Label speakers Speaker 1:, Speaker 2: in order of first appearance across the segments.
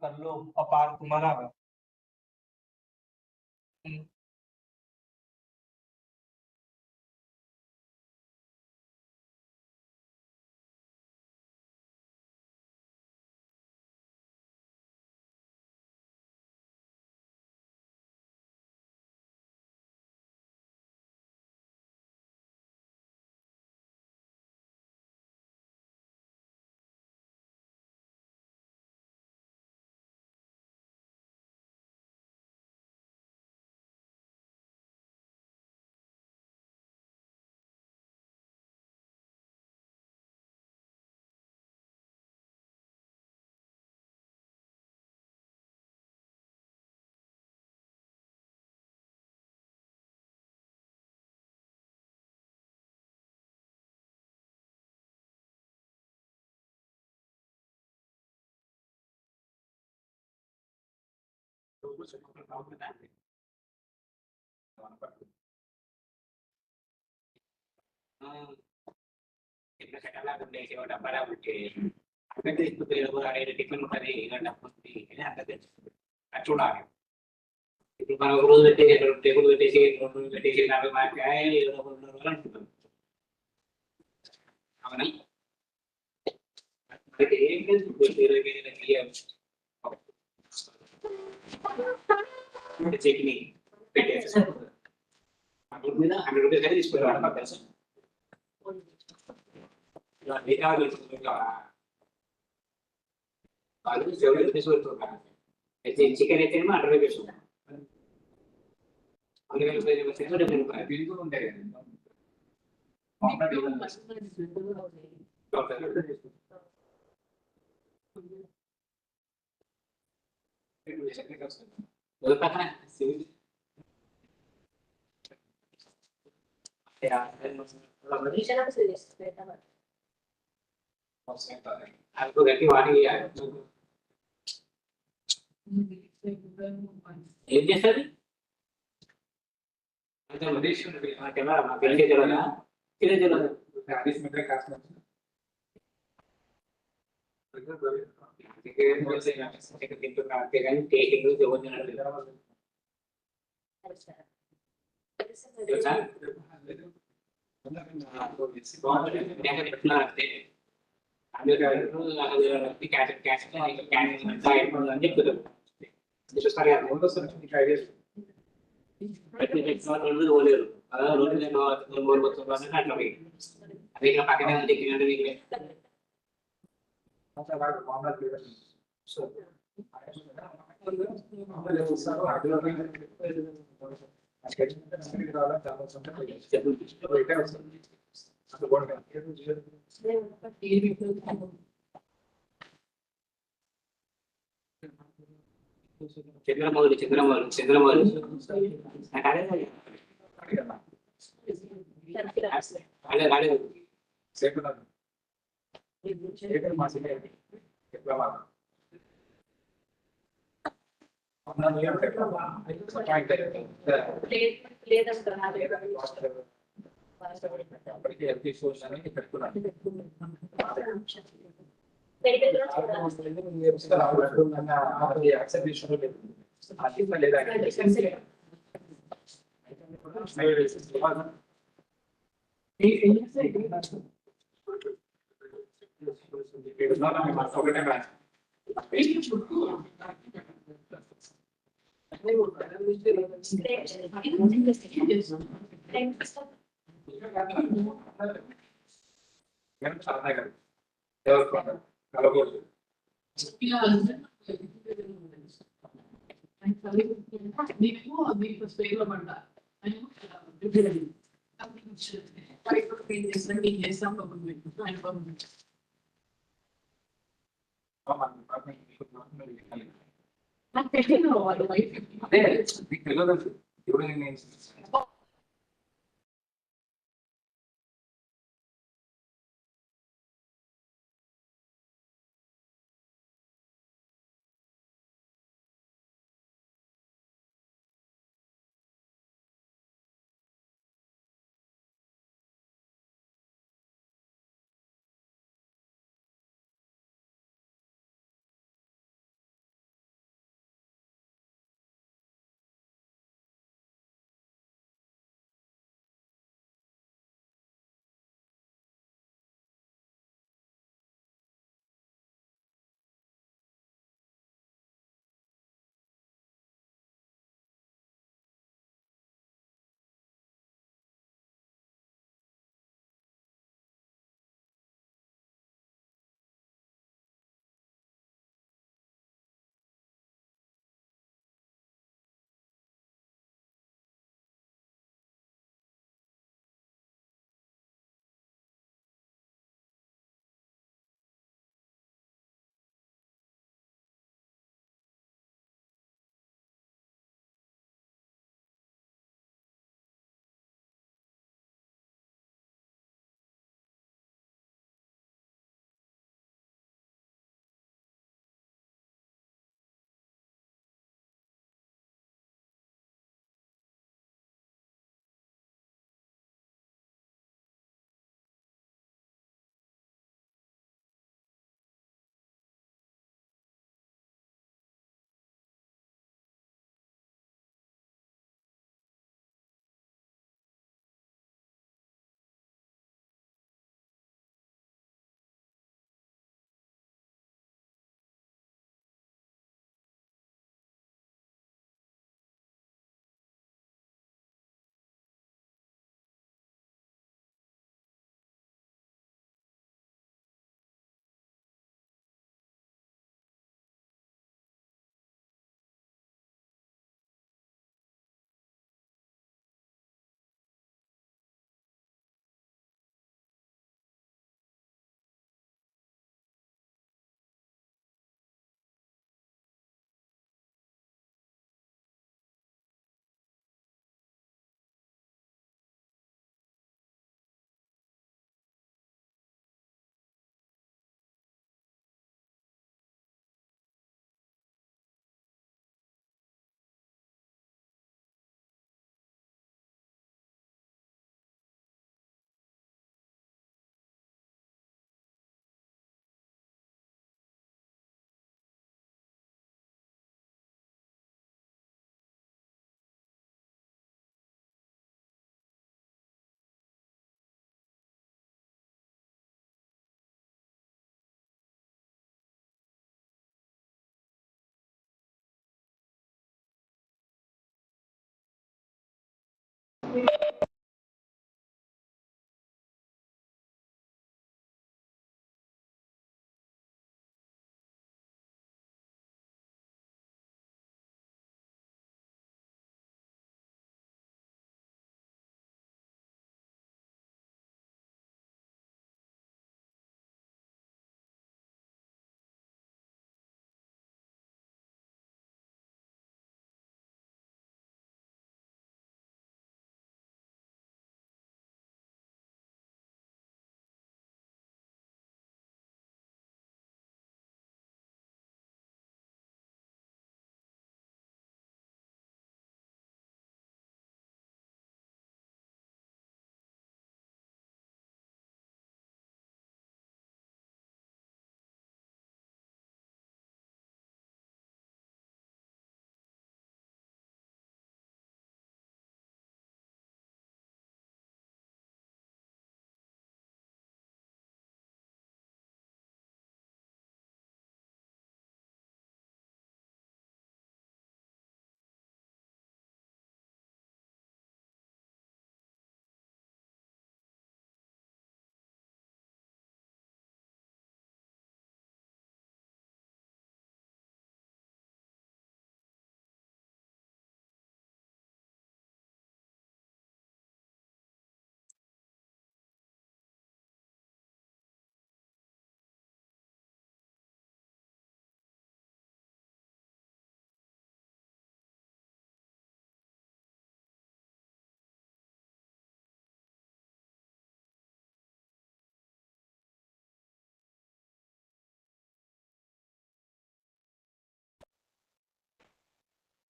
Speaker 1: कर लो अपार तुम्हारा। हम्म। డబ్బాలా ఉంటే అక్కడ తీసుకుంటే టిఫిన్ ఉంటుంది ఇది అంత తెలుసు అది చూడాలి. ఇప్పుడు మనం ఒక రోజు పెట్టేసి టేబుల్ పెట్టేసి 2 రోజులు పెట్టేసి 40 మార్క్ అనుకుంటాం. అవునా? అయితే ఏం లేదు 20 చట్నీ పెట్టేసి మీద 100 రూపీస్ అయితే తీసుకురావడం మాకు తెలుసు. వాళ్ళు 70 రూపీస్ పెడుతున్నారు. అయితే చికెన్ అయితే 100 రూపీస్ ఉన్నాయి. బిల్లు ఉంటాయి కదా. పక్కన आपको घर की वाणी ఏం చేస్తారు అంటే మనిషి కెమెరా మా పిల్లలకి తెలియదా తెలియదు ఆఫీస్ మీద కాస్త చూస్తారు పోలేరు అలా రోజు నేను అట్లా అదే పక్కనే ఉంది చంద్రమౌళి అదే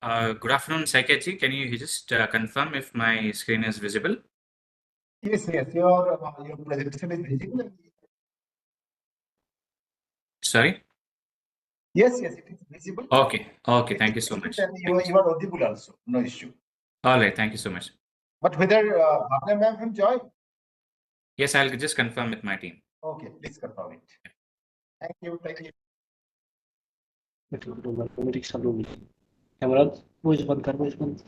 Speaker 2: Good afternoon, Saikechi. Can you just confirm if my screen is visible?
Speaker 3: Yes, your presentation is visible.
Speaker 2: Sorry?
Speaker 3: Yes, it is visible.
Speaker 2: Okay, thank you so much.
Speaker 3: And you are audible also, no issue.
Speaker 2: All right, thank you so much.
Speaker 3: But whether Bhavna ma'am can join?
Speaker 2: Yes, I'll just confirm with my team.
Speaker 3: Okay, please confirm it. Thank you.
Speaker 4: Camera voice बंद कर voice बंद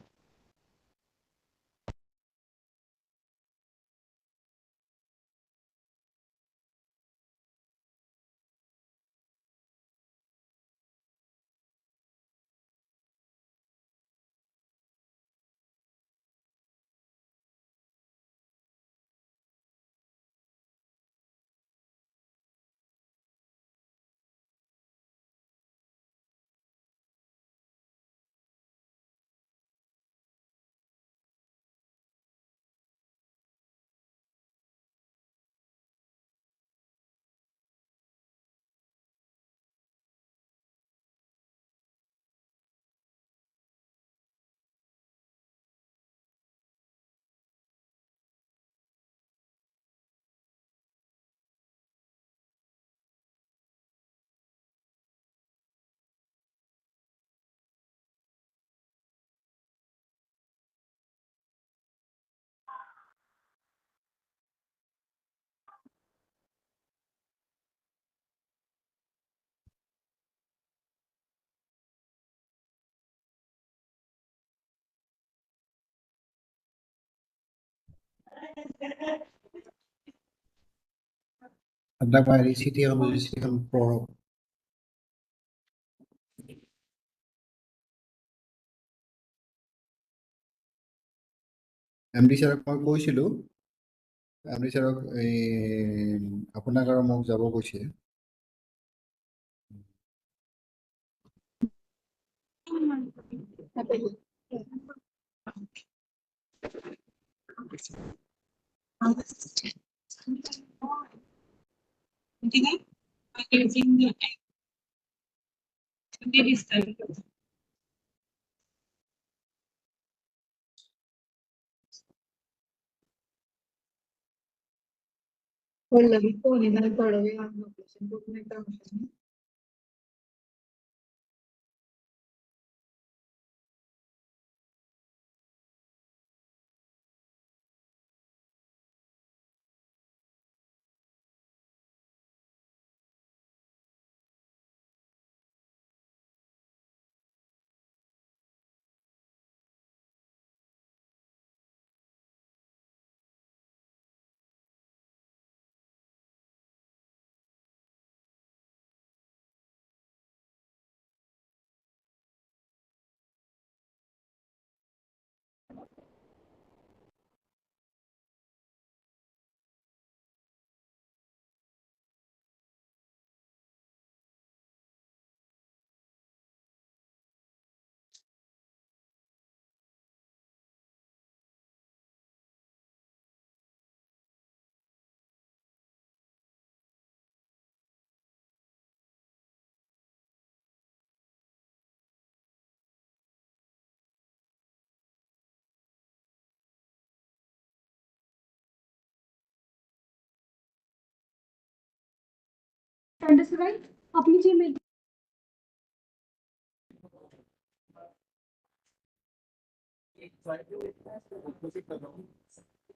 Speaker 5: Conduct by CTL Pro. MD ছাৰক মই কৈছিলোঁ MD ছাৰক আপোনাক আৰু মোক যাব কৈছে
Speaker 6: Hola, Victoria, para right? अपनी चीज में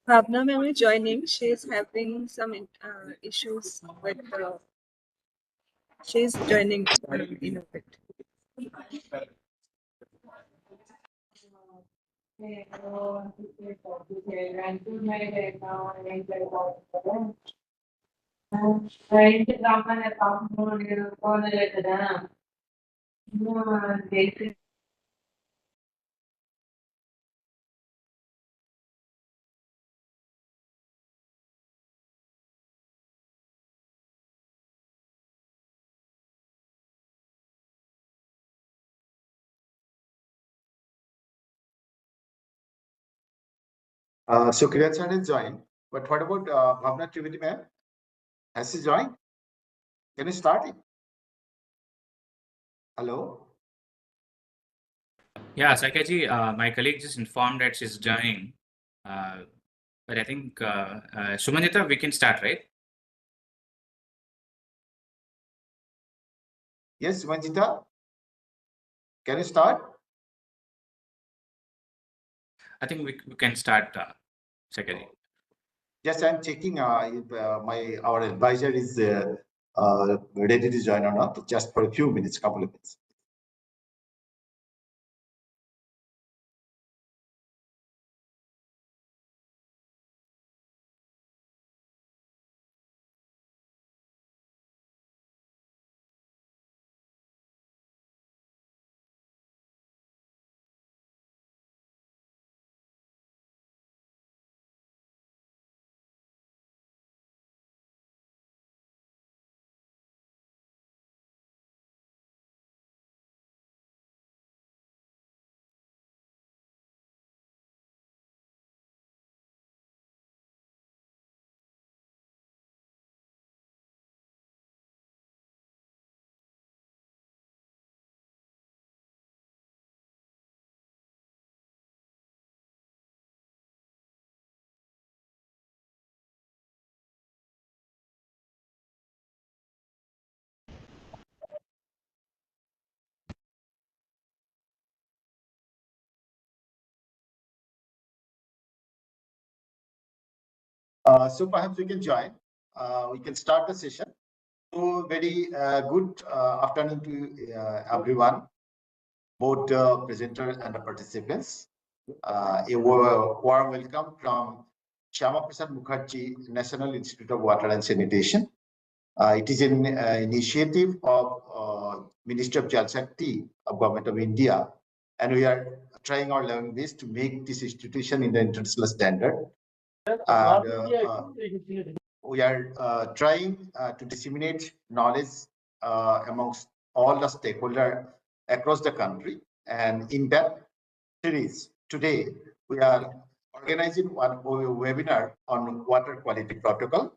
Speaker 7: Bhavna ma'am is joining. She is having some issues with she is joining in a bit.
Speaker 3: So Kiran Sir has joined, but what about Bhavna Trivedi ma'am? Has she joined? Can you start it? Hello?
Speaker 2: Yeah, Saikechi, my colleague just informed that she's joining. But I think Sumanjita, we can start, right?
Speaker 3: Yes, Manjita? Can you start?
Speaker 2: I think we can start, Saikechi.
Speaker 3: Yes, I'm checking if our advisor is ready to join or not, just for a few minutes, couple of minutes. So perhaps we can join. We can start the session. So very good afternoon to everyone, both presenters and the participants. A warm welcome from Shyama Prasad Mukherjee National Institute of Water and Sanitation. It is an initiative of Ministry of Jal Shakti of Government of India, and we are trying our level best to make this institution in the international standard. We are trying to disseminate knowledge amongst all the stakeholders across the country. And in that series, today we are organizing one webinar on water quality protocol.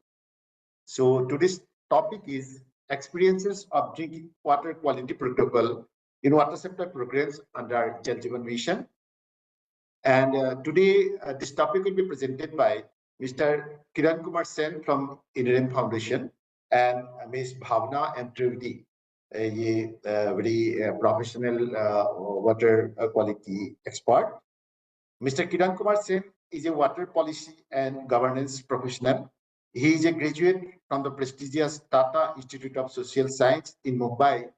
Speaker 3: So today's topic is experiences of drinking water quality protocol in water supply programs under Jal Jeevan Mission. And today, this topic will be presented by Mr. Kiran Kumar Sen from INREM Foundation and Ms. Bhavna M. Trivedi, a very professional water quality expert. Mr. Kiran Kumar Sen is a water policy and governance professional. He is a graduate from the prestigious Tata Institute of Social Science in Mumbai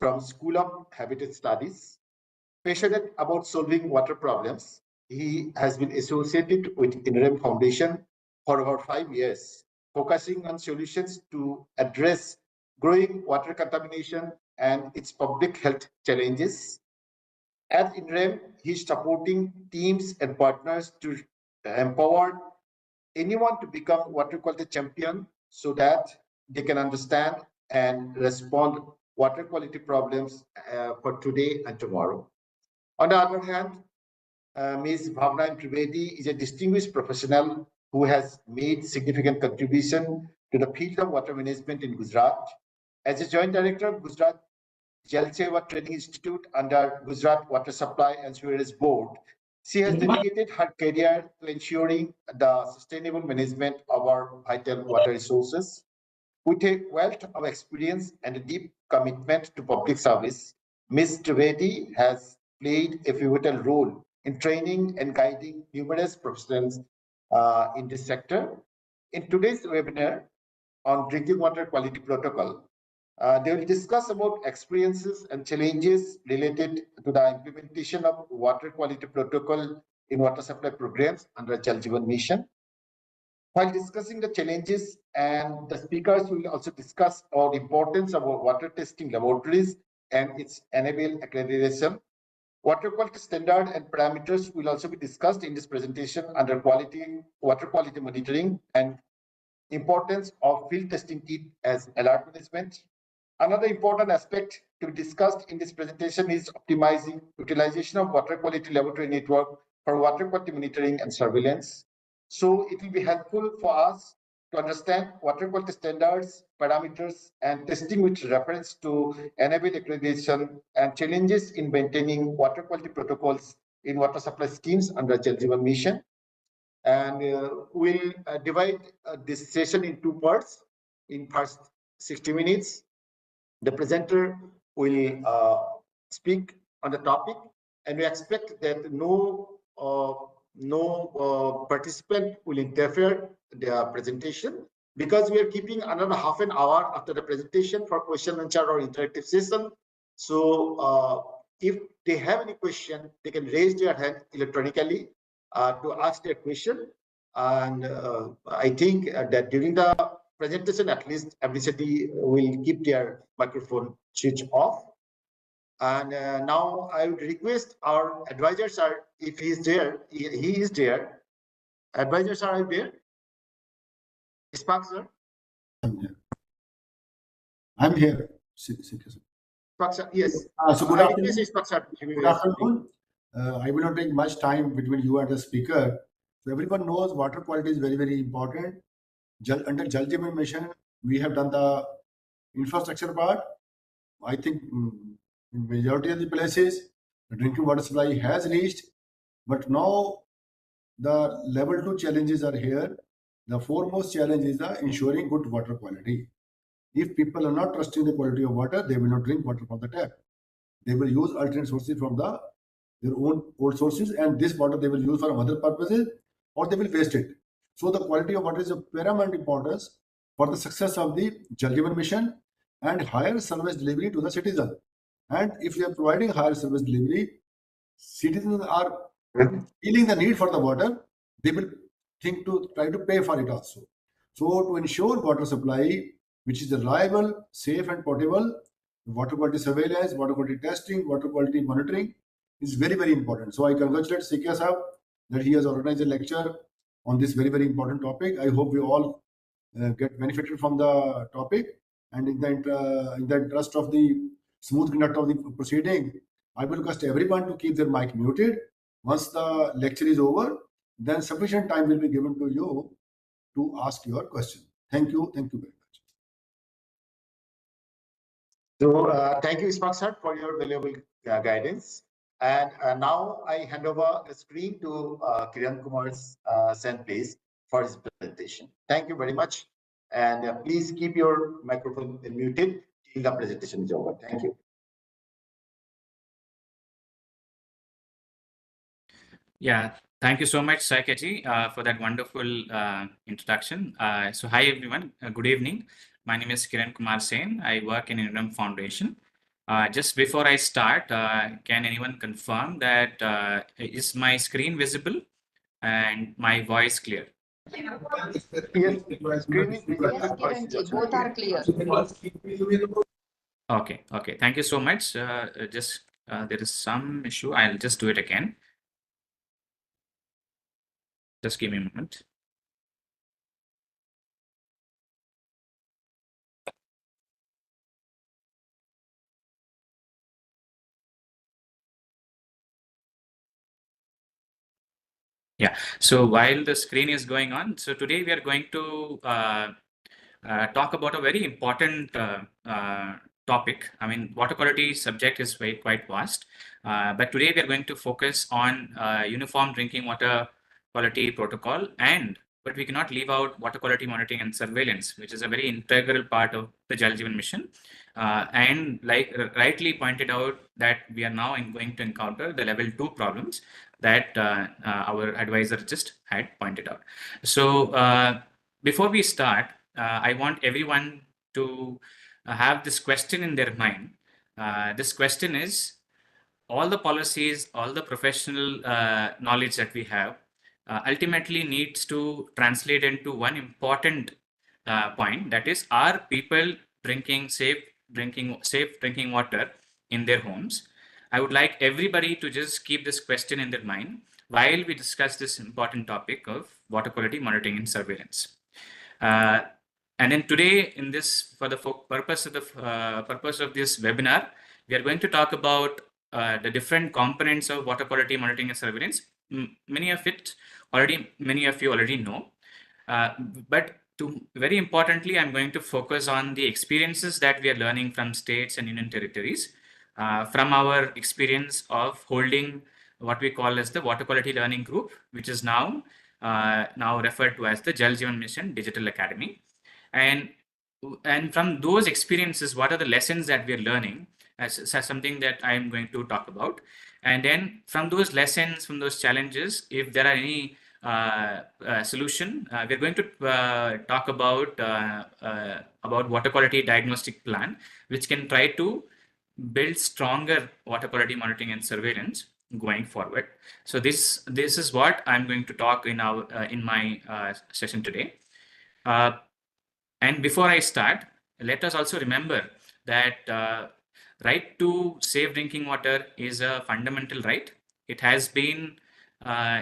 Speaker 3: from School of Habitat Studies. Passionate about solving water problems, he has been associated with INREM Foundation for over 5 years, focusing on solutions to address growing water contamination and its public health challenges. At INREM, he is supporting teams and partners to empower anyone to become water quality champion so that they can understand and respond water quality problems for today and tomorrow. On the other hand, Ms. Bhavna Trivedi is a distinguished professional who has made significant contribution to the field of water management in Gujarat. As a joint director of Gujarat Jal Seva Training Institute under Gujarat Water Supply and Sewerage Board, she has dedicated her career to ensuring the sustainable management of our vital water resources. With a wealth of experience and a deep commitment to public service, Ms. Trivedi has played a pivotal role in training and guiding numerous professionals in this sector. In today's webinar on drinking water quality protocol, they will discuss about experiences and challenges related to the implementation of water quality protocol in water supply programs under Jal Jeevan Mission. While discussing the challenges, and the speakers will also discuss the importance of water testing laboratories and its enable accreditation. Water quality standard and parameters will also be discussed in this presentation under water quality monitoring and importance of field testing kit as alert management. Another important aspect to be discussed in this presentation is optimizing utilization of water quality laboratory network for water quality monitoring and surveillance. So it will be helpful for us to understand water quality standards, parameters, and testing with reference to enable accreditation and challenges in maintaining water quality protocols in water supply schemes under Jal Jeevan Mission. And we'll divide this session in two parts. In first 60 minutes, the presenter will speak on the topic, and we expect that no participant will interfere the presentation, because we are keeping another half an hour after the presentation for question and answer or interactive session. So if they have any question, they can raise their hand electronically to ask their question. And I think that during the presentation, at least everybody will keep their microphone switch off. And now I would request our advisor, sir, if he is there, he is there. Advisor, sir, are you there? Ishfaq, sir?
Speaker 5: I'm here. I'm here.
Speaker 3: Ishfaq, sir, yes.
Speaker 5: So good afternoon.
Speaker 3: Ishfaq, sir.
Speaker 5: Good afternoon. I will not take much time between you and the speaker. So everyone knows water quality is very, very important. Under Jal Jeevan Mission, we have done the infrastructure part. I think in majority of the places, the drinking water supply has reached, but now the level 2 challenges are here. The foremost challenge is the ensuring good water quality. If people are not trusting the quality of water, they will not drink water from the tap. They will use alternate sources from their own old sources, and this water they will use for other purposes, or they will waste it. So the quality of water is of paramount importance for the success of the Jal Jeevan Mission and higher service delivery to the citizen. And if you are providing higher service delivery, citizens are feeling the need for the water, they will think to try to pay for it also. So to ensure water supply, which is reliable, safe and portable, water quality surveillance, water quality testing, water quality monitoring is very, very important. So I congratulate Sikya Sahab that he has organized a lecture on this very, very important topic. I hope we all get benefited from the topic. And in the interest of the smooth conduct of the proceeding, I will request everyone to keep their mic muted. Once the lecture is over, then sufficient time will be given to you to ask your question. Thank you. Thank you very much.
Speaker 3: So thank you, Ishfaq sir, for your valuable guidance. And now I hand over the screen to Kiran Kumar Sen, please, for his presentation. Thank you very much. And please keep your microphone muted till the presentation is over. Thank you.
Speaker 2: Yeah, thank you so much, Saikaji, for that wonderful introduction. So hi, everyone. Good evening. My name is Kiran Kumar Sen. I work in Indian Foundation. Just before I start, can anyone confirm that is my screen visible and my voice clear?
Speaker 3: Yes,
Speaker 6: both are clear.
Speaker 2: Okay, okay. Thank you so much. There is some issue. I'll just do it again. Just give me a moment. Yeah, so while the screen is going on, so today we are going to talk about a very important topic. I mean, water quality subject is quite vast, but today we are going to focus on uniform drinking water quality protocol and but we cannot leave out water quality monitoring and surveillance, which is a very integral part of the Jal Jeevan mission. And like rightly pointed out, that we are now going to encounter the level 2 problems that our advisor just had pointed out. So before we start, I want everyone to have this question in their mind. This question is, all the policies, all the professional knowledge that we have ultimately needs to translate into one important point, that is, are people drinking safe drinking water in their homes? I would like everybody to just keep this question in their mind while we discuss this important topic of water quality monitoring and surveillance. And then today, in this, for the purpose of this webinar, we are going to talk about the different components of water quality monitoring and surveillance. Many of you already know, but very importantly, I'm going to focus on the experiences that we are learning from states and union territories, from our experience of holding what we call as the Water Quality Learning Group, which is now referred to as the Jal Jeevan Mission Digital Academy. And from those experiences, what are the lessons that we are learning? As something that I am going to talk about. And then from those lessons, from those challenges, if there are any solution, we're going to talk about water quality diagnostic plan, which can try to build stronger water quality monitoring and surveillance going forward. So this is what I'm going to talk in my session today. And before I start, let us also remember that right to safe drinking water is a fundamental right. It has been,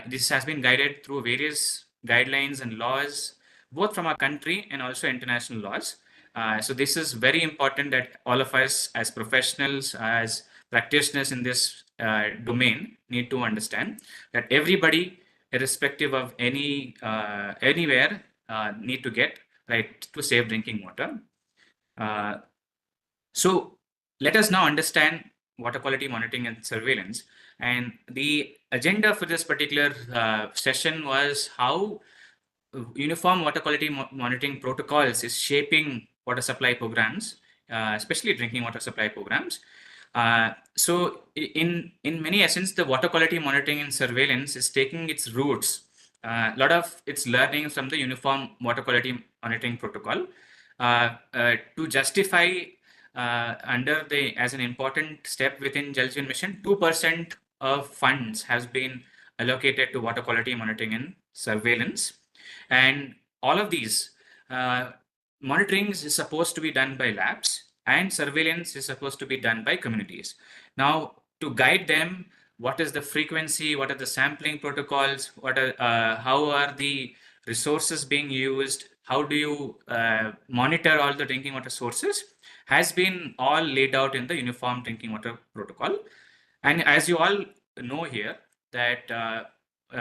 Speaker 2: this has been guided through various guidelines and laws, both from our country and also international laws. So this is very important that all of us as professionals, as practitioners in this domain, need to understand that everybody, irrespective of anywhere, need to get right to safe drinking water. So let us now understand water quality monitoring and surveillance. And the agenda for this particular session was how uniform water quality monitoring protocols is shaping water supply programs, especially drinking water supply programs. So in many essence, the water quality monitoring and surveillance is taking its roots, a lot of its learning from the uniform water quality monitoring protocol to justify as an important step within Jal Jeevan Mission, 2% of funds has been allocated to water quality monitoring and surveillance. And all of these monitoring is supposed to be done by labs, and surveillance is supposed to be done by communities. Now, to guide them, what is the frequency, what are the sampling protocols, how are the resources being used, how do you monitor all the drinking water sources, has been all laid out in the Uniform Drinking Water Protocol. And as you all know here, that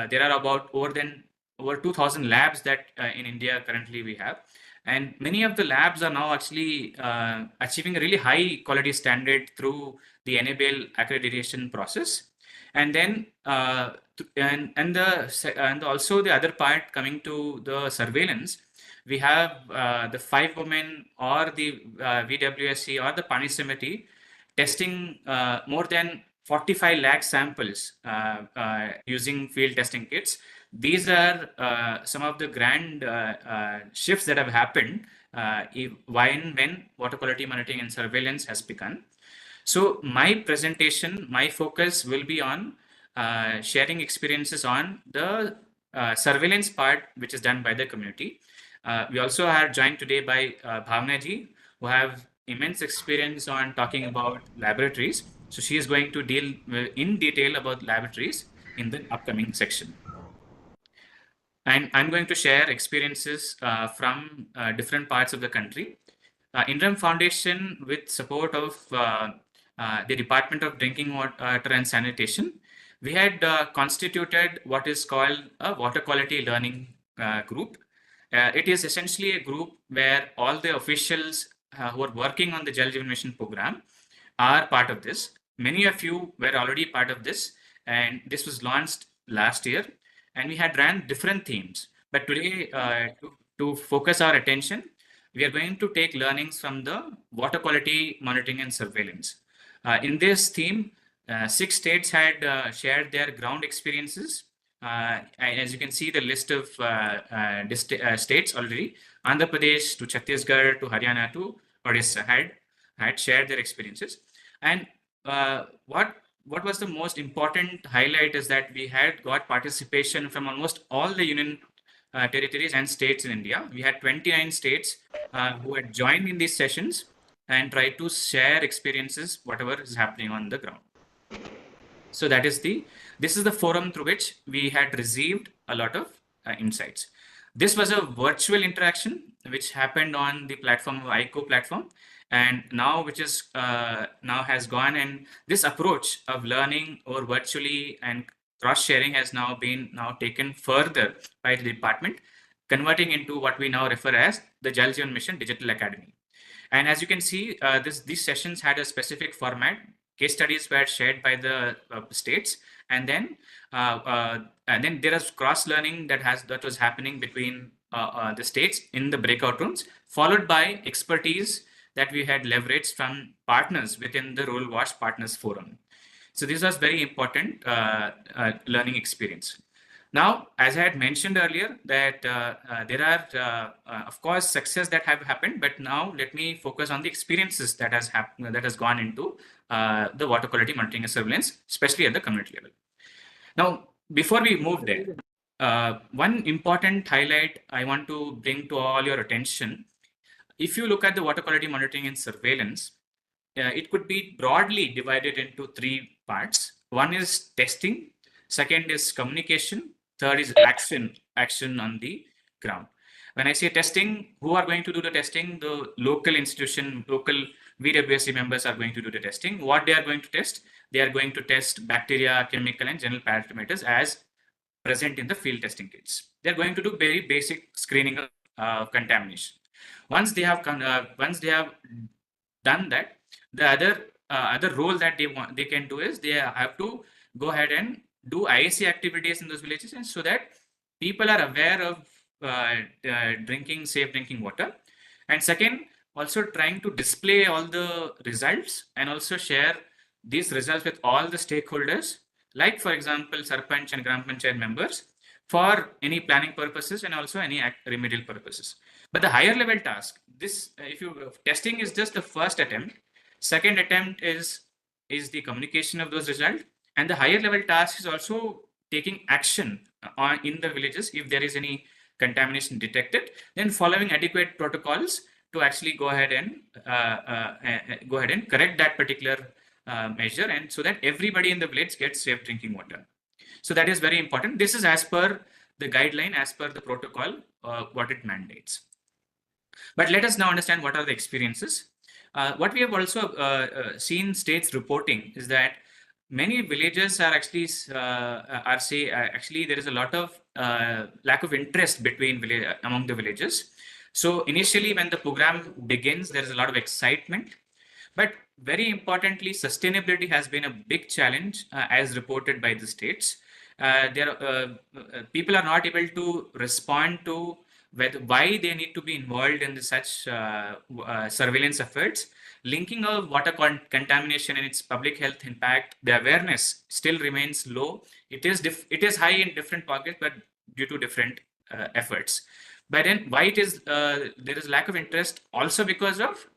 Speaker 2: there are about over 2,000 labs that in India currently we have. And many of the labs are now actually achieving a really high quality standard through the NABL accreditation process. And then and also the other part, coming to the surveillance, we have the 5 women or the VWSC or the Pani Samiti testing more than 45 lakh samples using field testing kits. These are some of the grand shifts that have happened when water quality monitoring and surveillance has begun. So my presentation, my focus will be on sharing experiences on the surveillance part, which is done by the community. We also are joined today by Bhavna ji, who have immense experience on talking about laboratories. So she is going to deal in detail about laboratories in the upcoming section. And I'm going to share experiences from different parts of the country. INREM Foundation, with support of the Department of Drinking Water and Sanitation, we had constituted what is called a Water Quality Learning Group. It is essentially a group where all the officials who are working on the Jal Jeevan Mission program are part of this. Many of you were already part of this, and this was launched last year. And we had ran different themes, But today, to focus our attention, we are going to take learnings from the water quality monitoring and surveillance. In this theme, 6 states had shared their ground experiences. As you can see, the list of states already, Andhra Pradesh to Chhattisgarh to Haryana to Odisha had shared their experiences. And what was the most important highlight is that we had got participation from almost all the union territories and states in India. We had 29 states who had joined in these sessions and tried to share experiences, whatever is happening on the ground. So this is the forum through which we had received a lot of insights. This was a virtual interaction which happened on the platform of ICO platform, and now which is now has gone, and this approach of learning over virtually and cross-sharing has now been taken further by the department, converting into what we now refer as the Jal Jeevan Mission Digital Academy. And as you can see, these sessions had a specific format. Case studies were shared by the states, and then there is cross learning that was happening between the states in the breakout rooms, followed by expertise that we had leveraged from partners within the Role Wash Partners Forum. So this was very important learning experience. Now, as I had mentioned earlier, that there are, of course, success that have happened, but now let me focus on the experiences that has gone into the water quality monitoring and surveillance, especially at the community level. Now, before we move there, one important highlight I want to bring to all your attention. If you look at the water quality monitoring and surveillance, it could be broadly divided into 3 parts. One is testing, second is communication, third is action on the ground. When I say testing, who are going to do the testing? The local institution, local VWSC members are going to do the testing. What they are going to test? They are going to test bacteria, chemical, and general parameters as present in the field testing kits. They're going to do very basic screening of contamination. Once they have done that, the other role that they can do is they have to go ahead and do IAC activities in those villages, and so that people are aware of safe drinking water. And second, also trying to display all the results and also share these results with all the stakeholders, like for example, Sarpanch and Gram Panchayat members, for any planning purposes and also any remedial purposes. But the higher level task, testing is just the first attempt. Second attempt is the communication of those results, and the higher level task is also taking action in the villages if there is any contamination detected, then following adequate protocols to actually go ahead and correct that particular measure, and so that everybody in the village gets safe drinking water. So that is very important. This is as per the guideline, as per the protocol, what it mandates. But let us now understand what are the experiences. What we have also seen states reporting is that many villages are actually actually there is a lot of lack of interest among the villages. So initially, when the program begins, there is a lot of excitement, but very importantly, sustainability has been a big challenge, as reported by the states. People are not able to respond to why they need to be involved in such surveillance efforts. Linking of water contamination and its public health impact, the awareness still remains low. It is high in different pockets, but due to different efforts. But then why there is lack of interest, also because of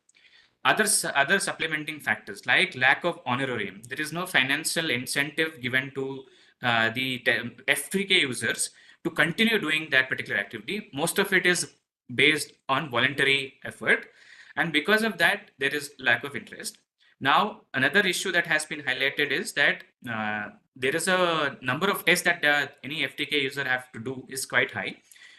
Speaker 2: other supplementing factors like lack of honorarium. There is no financial incentive given to the F3K users to continue doing that particular activity. Most of it is based on voluntary effort, and because of that, there is lack of interest. Now, another issue that has been highlighted is that there is a number of tests that any FTK user have to do is quite high.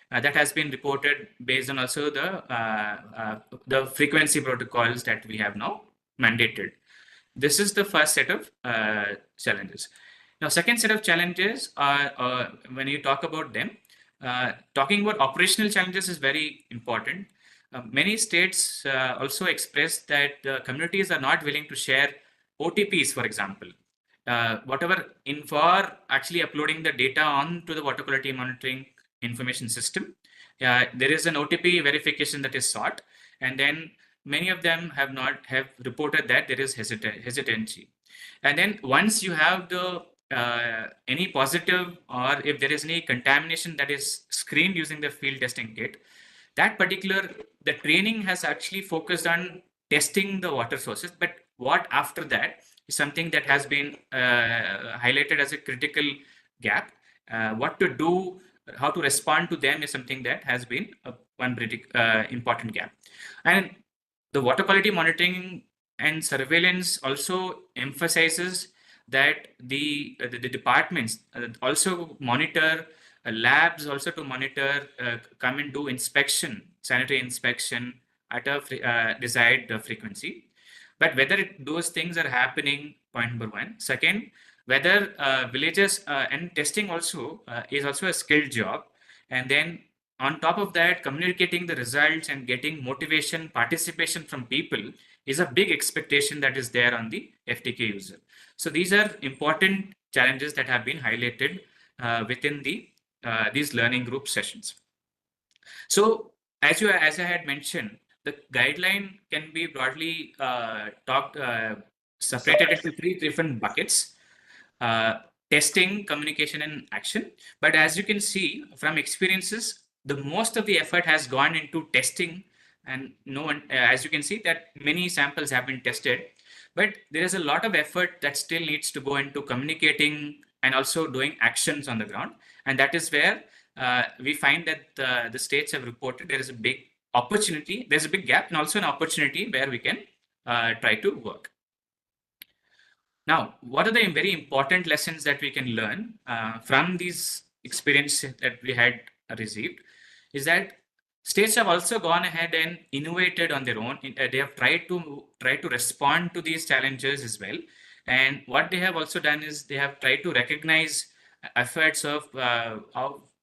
Speaker 2: That has been reported based on also the frequency protocols that we have now mandated. This is the first set of challenges. Now, second set of challenges are when you talk about them, talking about operational challenges is very important. Many states also expressed that the communities are not willing to share OTPs, for example. For actually uploading the data onto the water quality monitoring information system. There is an OTP verification that is sought, and then many of them have reported that there is hesitancy. And then once you have the any positive, or if there is any contamination that is screened using the field testing kit, the training has actually focused on testing the water sources. But what after that is something that has been highlighted as a critical gap. What to do, how to respond to them is something that has been one pretty important gap. And the water quality monitoring and surveillance also emphasizes that the departments also monitor labs, also to monitor, come and do inspection, sanitary inspection at a desired frequency. But whether those things are happening, point number one. Second, whether villages and testing also is also a skilled job. And then on top of that, communicating the results and getting motivation, participation from people is a big expectation that is there on the FTK user. So these are important challenges that have been highlighted within these learning group sessions. So as I had mentioned, the guideline can be broadly separated into three different buckets: testing, communication, and action. But as you can see from experiences, the most of the effort has gone into testing, and no one, as you can see, that many samples have been tested, but there is a lot of effort that still needs to go into communicating and also doing actions on the ground. And that is where we find that the states have reported there is a big opportunity, there's a big gap, and also an opportunity where we can try to work. Now, what are the very important lessons that we can learn from these experiences that we had received is that states have also gone ahead and innovated on their own. They have tried to respond to these challenges as well. And what they have also done is they have tried to recognize efforts of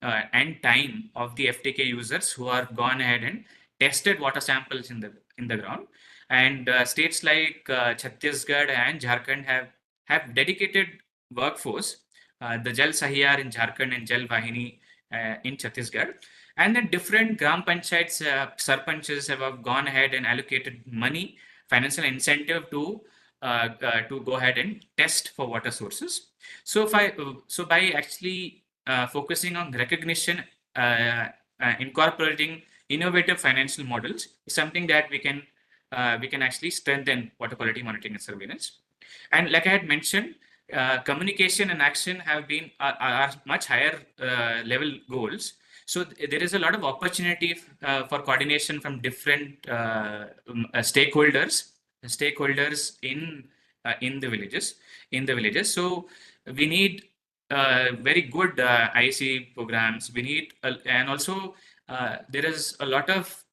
Speaker 2: and time of the FTK users who are gone ahead and tested water samples in the ground. And states like Chhattisgarh and Jharkhand have dedicated workforce, the Jal Sahiyar in Jharkhand and Jal Vahini in Chhattisgarh. And then different Gram Panchayats, Sarpanches have gone ahead and allocated money, financial incentive to go ahead and test for water sources. So by actually focusing on recognition, incorporating innovative financial models is something that we can actually strengthen water quality monitoring and surveillance. And like I had mentioned, communication and action have been are much higher level goals. So there is a lot of opportunity for coordination from different stakeholders in the villages. So we need very good IC programs. We need and also there is a lot of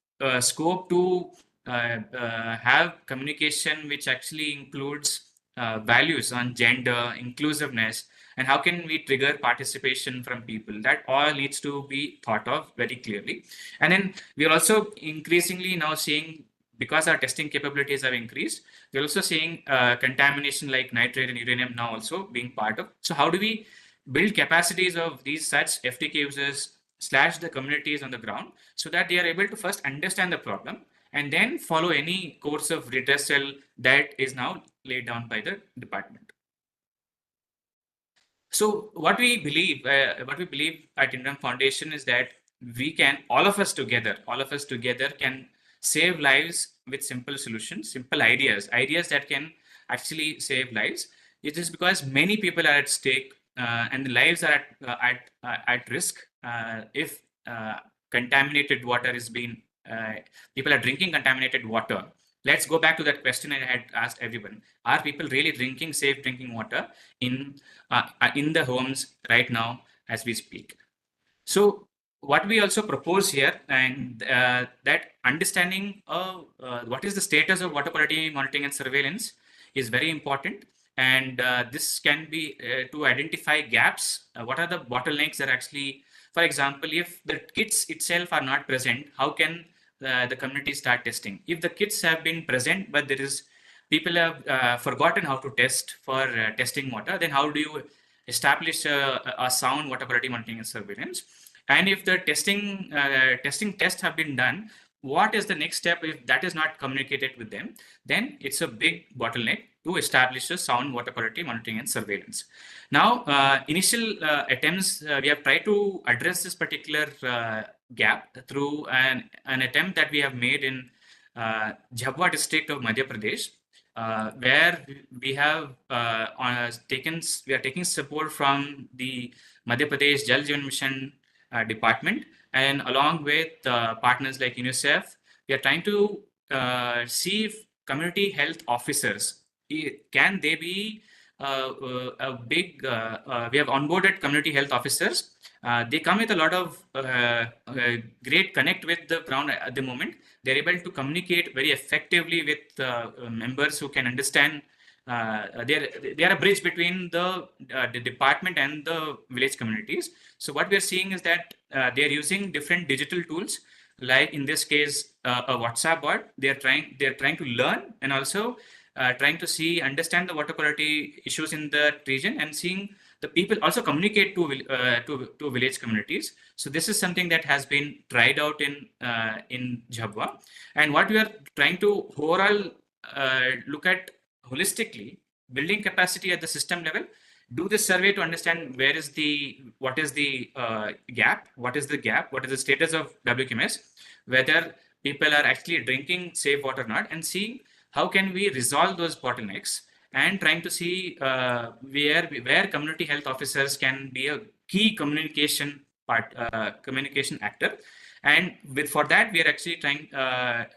Speaker 2: scope to have communication which actually includes values on gender, inclusiveness, and how can we trigger participation from people. That all needs to be thought of very clearly. And then we are also increasingly now seeing, because our testing capabilities have increased, we're also seeing contamination like nitrate and uranium now also being part of. So how do we build capacities of these such FTK users / the communities on the ground so that they are able to first understand the problem and then follow any course of redressal that is now laid down by the department. So what we believe at Indian Foundation is that we can, all of us together can save lives with simple solutions, simple ideas that can actually save lives. It is because many people are at stake and the lives are at risk if contaminated water is being, people are drinking contaminated water. Let's go back to that question I had asked everyone. Are people really drinking safe drinking water in the homes right now as we speak? So what we also propose here, and that understanding of what is the status of water quality monitoring and surveillance is very important. And this can be to identify gaps. What are the bottlenecks that actually, for example, if the kits itself are not present, how can the community start testing? If the kits have been present, but people have forgotten how to test for testing water, then how do you establish a sound water quality monitoring and surveillance? And if the testing tests have been done, what is the next step if that is not communicated with them? Then it's a big bottleneck to establish a sound water quality monitoring and surveillance. Now, initial attempts, we have tried to address this particular gap through an attempt that we have made in Jhabua district of Madhya Pradesh, where we have taken support from the Madhya Pradesh Jal Jeevan Mission department, and along with partners like UNICEF, we are trying to see if community health officers, can they be a big, we have onboarded community health officers. They come with a lot of great connect with the ground at the moment. They're able to communicate very effectively with members who can understand. They are a bridge between the department and the village communities. So what we are seeing is that they are using different digital tools, like in this case, a WhatsApp bot. They are trying to learn, and also trying to understand the water quality issues in that region, and seeing the people also communicate to village communities. So this is something that has been tried out in Jhabua, and what we are trying to overall look at holistically, building capacity at the system level, do this survey to understand what is the gap, what is the status of WQMS, whether people are actually drinking safe water or not, and see how can we resolve those bottlenecks, and trying to see where community health officers can be a key communication actor. And for that, we are actually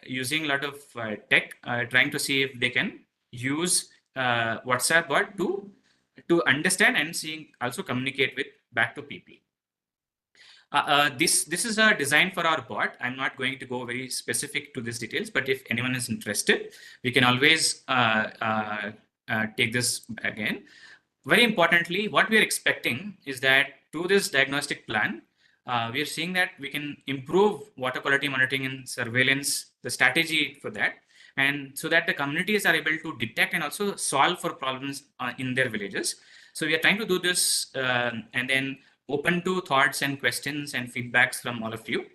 Speaker 2: using a lot of tech, trying to see if they can use WhatsApp bot to understand and also communicate back to people. This is a design for our bot. I'm not going to go very specific to these details, but if anyone is interested, we can always take this again. Very importantly, what we are expecting is that through this diagnostic plan, we are seeing that we can improve water quality monitoring and surveillance, the strategy for that, and so that the communities are able to detect and also solve for problems in their villages. So we are trying to do this and then open to thoughts and questions and feedbacks from all of you.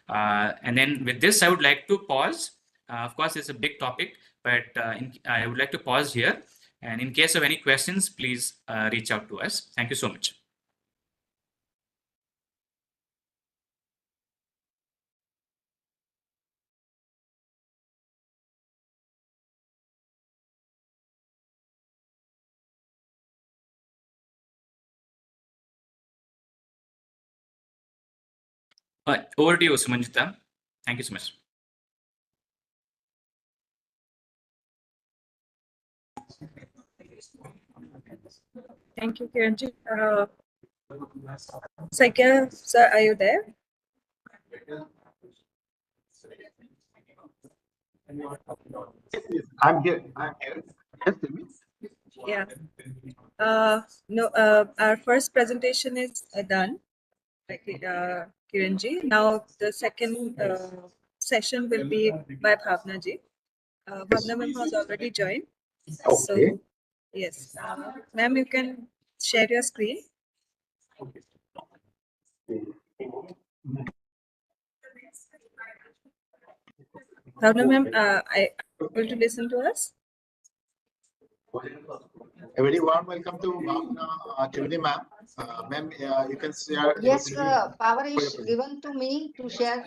Speaker 2: And then with this, I would like to pause. Of course, it's a big topic, but I would like to pause here. And in case of any questions, please reach out to us. Thank you so much. Over to you, Sumanjita. Thank you so much.
Speaker 7: Thank you, Kiranji. Sakya, sir, are you there?
Speaker 3: I'm here. Yes, Demi?
Speaker 7: Yeah. No, our first presentation is done, Kiranji. Now the second session will be by Bhavna ji. Bhavna ma'am has already joined.
Speaker 3: Okay.
Speaker 7: So, yes, ma'am, you can share your screen. Bhavna ma'am, I able to listen to us?
Speaker 3: A very warm welcome to Bhavna Trivedi ma'am. Ma'am, you can share.
Speaker 6: Yes, power is given to me to share.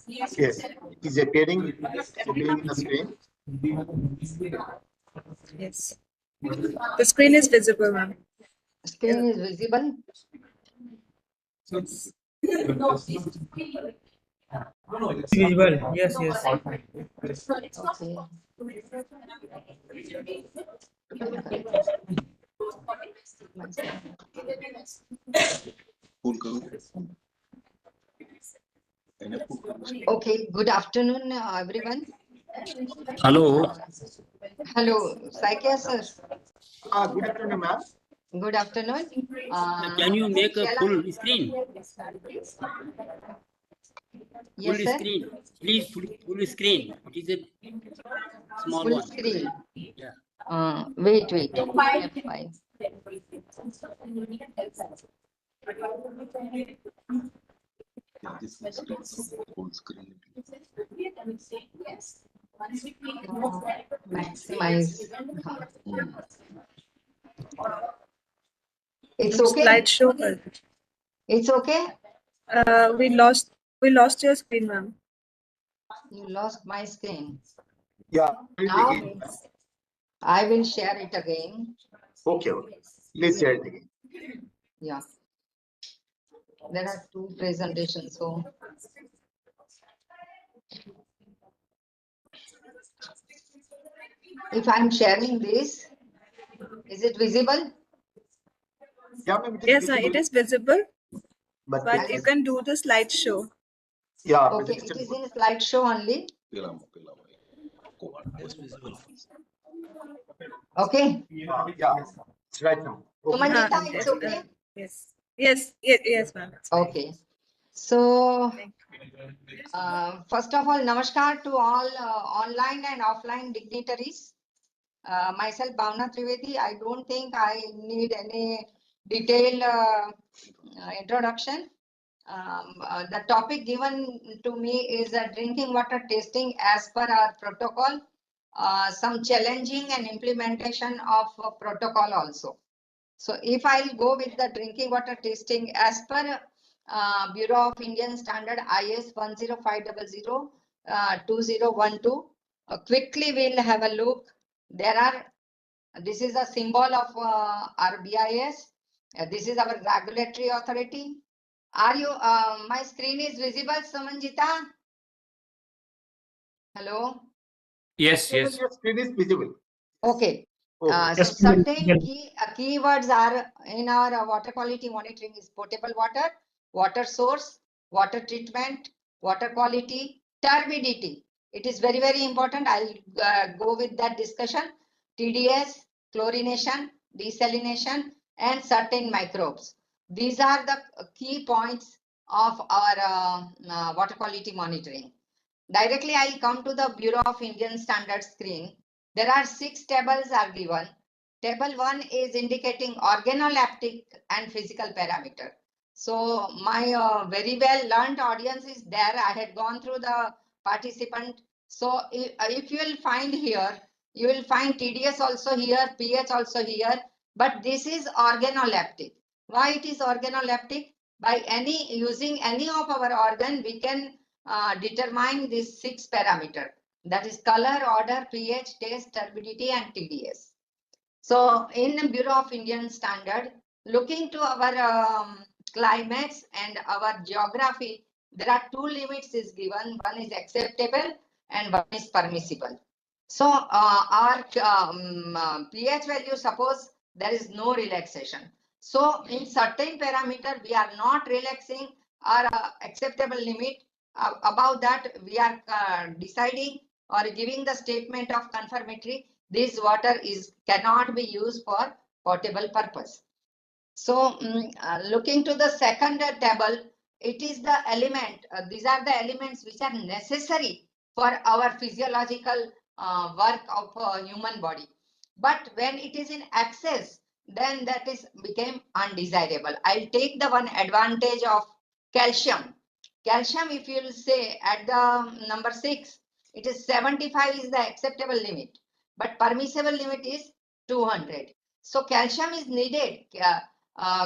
Speaker 3: Yes, it is appearing in the screen.
Speaker 7: Yes. The screen is visible, ma'am.
Speaker 6: Screen is visible.
Speaker 7: Yes.
Speaker 4: Visible. Yes, yes.
Speaker 6: Okay, good afternoon, everyone.
Speaker 4: Hello.
Speaker 6: Hello, Sakya sir.
Speaker 3: Good afternoon, ma'am.
Speaker 6: Good afternoon.
Speaker 4: Can you make a
Speaker 6: Shall I-
Speaker 4: full screen?
Speaker 6: Yes,
Speaker 8: Full
Speaker 6: sir.
Speaker 8: screen. Please, full screen. It is a small
Speaker 6: Full
Speaker 8: one.
Speaker 6: screen.
Speaker 8: Yeah.
Speaker 6: Wait. F5. Maximize. It's okay.
Speaker 7: Slideshow.
Speaker 6: It's okay.
Speaker 7: We lost your screen, ma'am.
Speaker 6: You lost my screen.
Speaker 3: Yeah.
Speaker 6: Now I will share it again.
Speaker 3: Okay. Please share it again.
Speaker 6: Yeah. There are two presentations, so. If I'm sharing this, is it visible?
Speaker 3: Yeah, ma'am, it is
Speaker 7: Yes, sir,
Speaker 3: visible,
Speaker 7: it is visible,
Speaker 3: but
Speaker 7: but you can do the slideshow.
Speaker 3: yeah,
Speaker 6: Okay, it
Speaker 3: presentation
Speaker 6: is in slideshow only. Okay.
Speaker 3: yeah, it's right now. Okay.
Speaker 6: Sumanjita, it's
Speaker 7: Yes,
Speaker 6: okay.
Speaker 7: yes, ma'am.
Speaker 6: Okay. So,
Speaker 7: Thank
Speaker 6: first of all, namaskar to all online and offline dignitaries. Myself, Bhavna Trivedi, I don't think I need any detailed introduction. The topic given to me is drinking water testing as per our protocol. Some challenging and implementation of protocol also. So if I'll go with the drinking water testing as per Bureau of Indian Standard IS 10500 2012, quickly we'll have a look. This is a symbol of our BIS. This is our regulatory authority. Are you, my screen is visible, Samanjita? Hello?
Speaker 2: Yes,
Speaker 3: Your
Speaker 2: yes.
Speaker 3: screen is visible.
Speaker 6: Okay.
Speaker 3: Okay.
Speaker 6: So certain keywords are in our water quality monitoring is potable water, water source, water treatment, water quality, turbidity. It is very, very important. I'll go with that discussion. TDS, chlorination, desalination, and certain microbes. These are the key points of our water quality monitoring. Directly, I'll come to the Bureau of Indian Standards screen. There are 6 tables are given. Table 1 is indicating organoleptic and physical parameter. So my very well learned audience is there. I had gone through the participant. So if you will find here, you will find TDS also here, pH also here, but this is organoleptic. Why it is organoleptic? By using any of our organ, we can determine these 6 parameters. That is color, order, pH, taste, turbidity, and TDS. So in Bureau of Indian Standard, looking to our climates and our geography, there are 2 limits is given. One is acceptable and one is permissible. So our pH value, suppose there is no relaxation. So in certain parameter, we are not relaxing our acceptable limit. Above that, we are deciding or giving the statement of confirmatory. This water cannot be used for potable purpose. So looking to the second table, it is the element. These are the elements which are necessary for our physiological work of human body. But when it is in excess, then that is became undesirable. I'll take the one advantage of calcium. Calcium, if you will say at the number 6, it is 75 is the acceptable limit, but permissible limit is 200. So calcium is needed.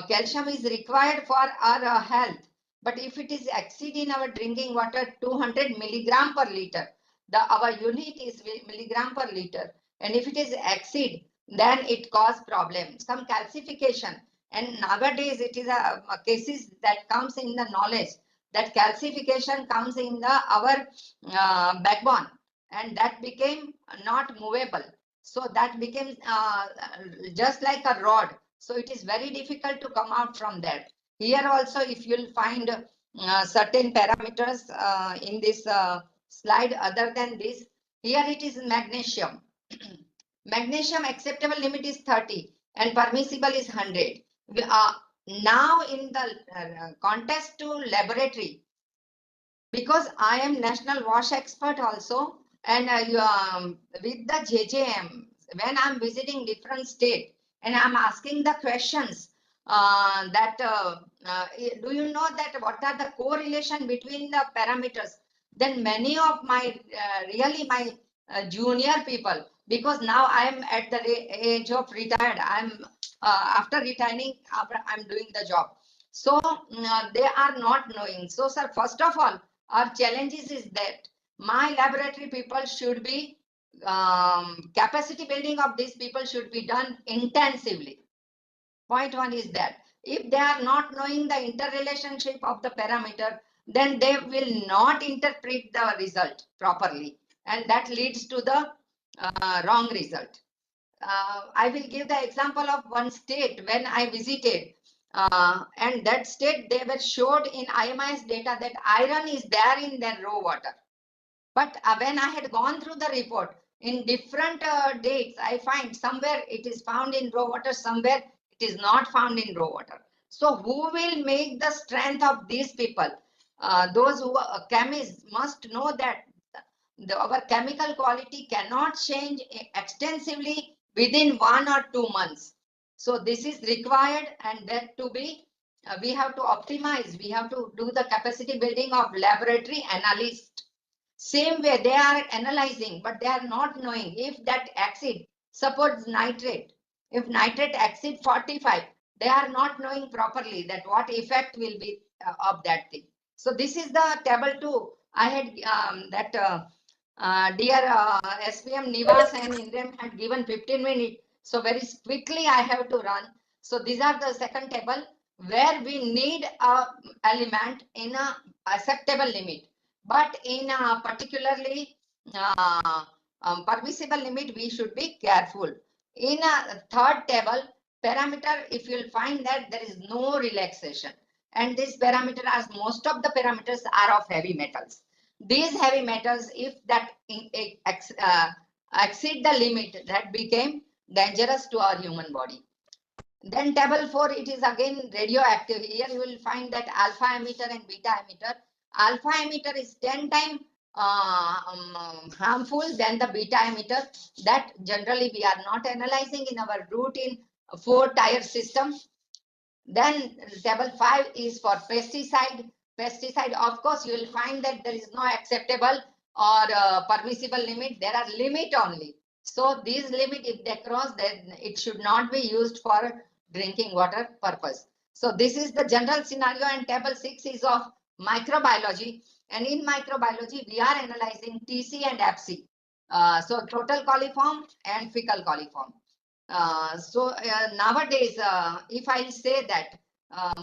Speaker 6: Calcium is required for our health. But if it is exceed in our drinking water 200 milligram per liter, our unit is milligram per liter. And if it is exceed, then it cause problem. Some calcification. And nowadays it is a cases that comes in the knowledge that calcification comes in our backbone, and that became not movable. So that became just like a rod. So it is very difficult to come out from that. Here also, if you'll find certain parameters in this slide other than this, here it is magnesium. Magnesium acceptable limit is 30 and permissible is 100. Now in the context to laboratory, because I am national wash expert also, and with the JJM, when I'm visiting different state and I'm asking the questions do you know that what are the correlation between the parameters? Then many of my really my junior people, because now I am at the age of retired, I'm after retiring, I'm doing the job. So they are not knowing. So sir, first of all, our challenges is that my laboratory people should be capacity building of these people should be done intensively. Point one is that if they are not knowing the interrelationship of the parameter, then they will not interpret the result properly, and that leads to the wrong result. I will give the example of one state when I visited, and that state they were showed in IMIS data that iron is there in their raw water. But when I had gone through the report in different dates, I find somewhere it is found in raw water, somewhere it is not found in raw water. So who will make the strength of these people? Those who are chemists must know that our chemical quality cannot change extensively within 1 or 2 months. So this is required, and that to be, we have to optimize, we have to do the capacity building of laboratory analysts. Same way they are analyzing, but they are not knowing if that acid, suppose nitrate, if nitrate exceed 45, they are not knowing properly that what effect will be of that thing. So this is the table 2. I had dear SPM Nivas and Indram had given 15 minutes. So very quickly I have to run. So these are the second table where we need a element in a acceptable limit. But in a particularly permissible limit, we should be careful. In a third table, parameter, if you'll find that there is no relaxation. And this parameter, as most of the parameters are of heavy metals. These heavy metals, if that exceed the limit, that became dangerous to our human body. Then table 4, it is again radioactive. Here you will find that alpha emitter and beta emitter. Alpha emitter is 10 times harmful than the beta emitter. That generally we are not analyzing in our routine 4-tier system. Then table 5 is for pesticide. Pesticide, of course, you will find that there is no acceptable or permissible limit. There are limit only. So these limit, if they cross, then it should not be used for drinking water purpose. So this is the general scenario, and table 6 is of microbiology. And in microbiology, we are analyzing TC and FC. So total coliform and fecal coliform. Nowadays, if I say that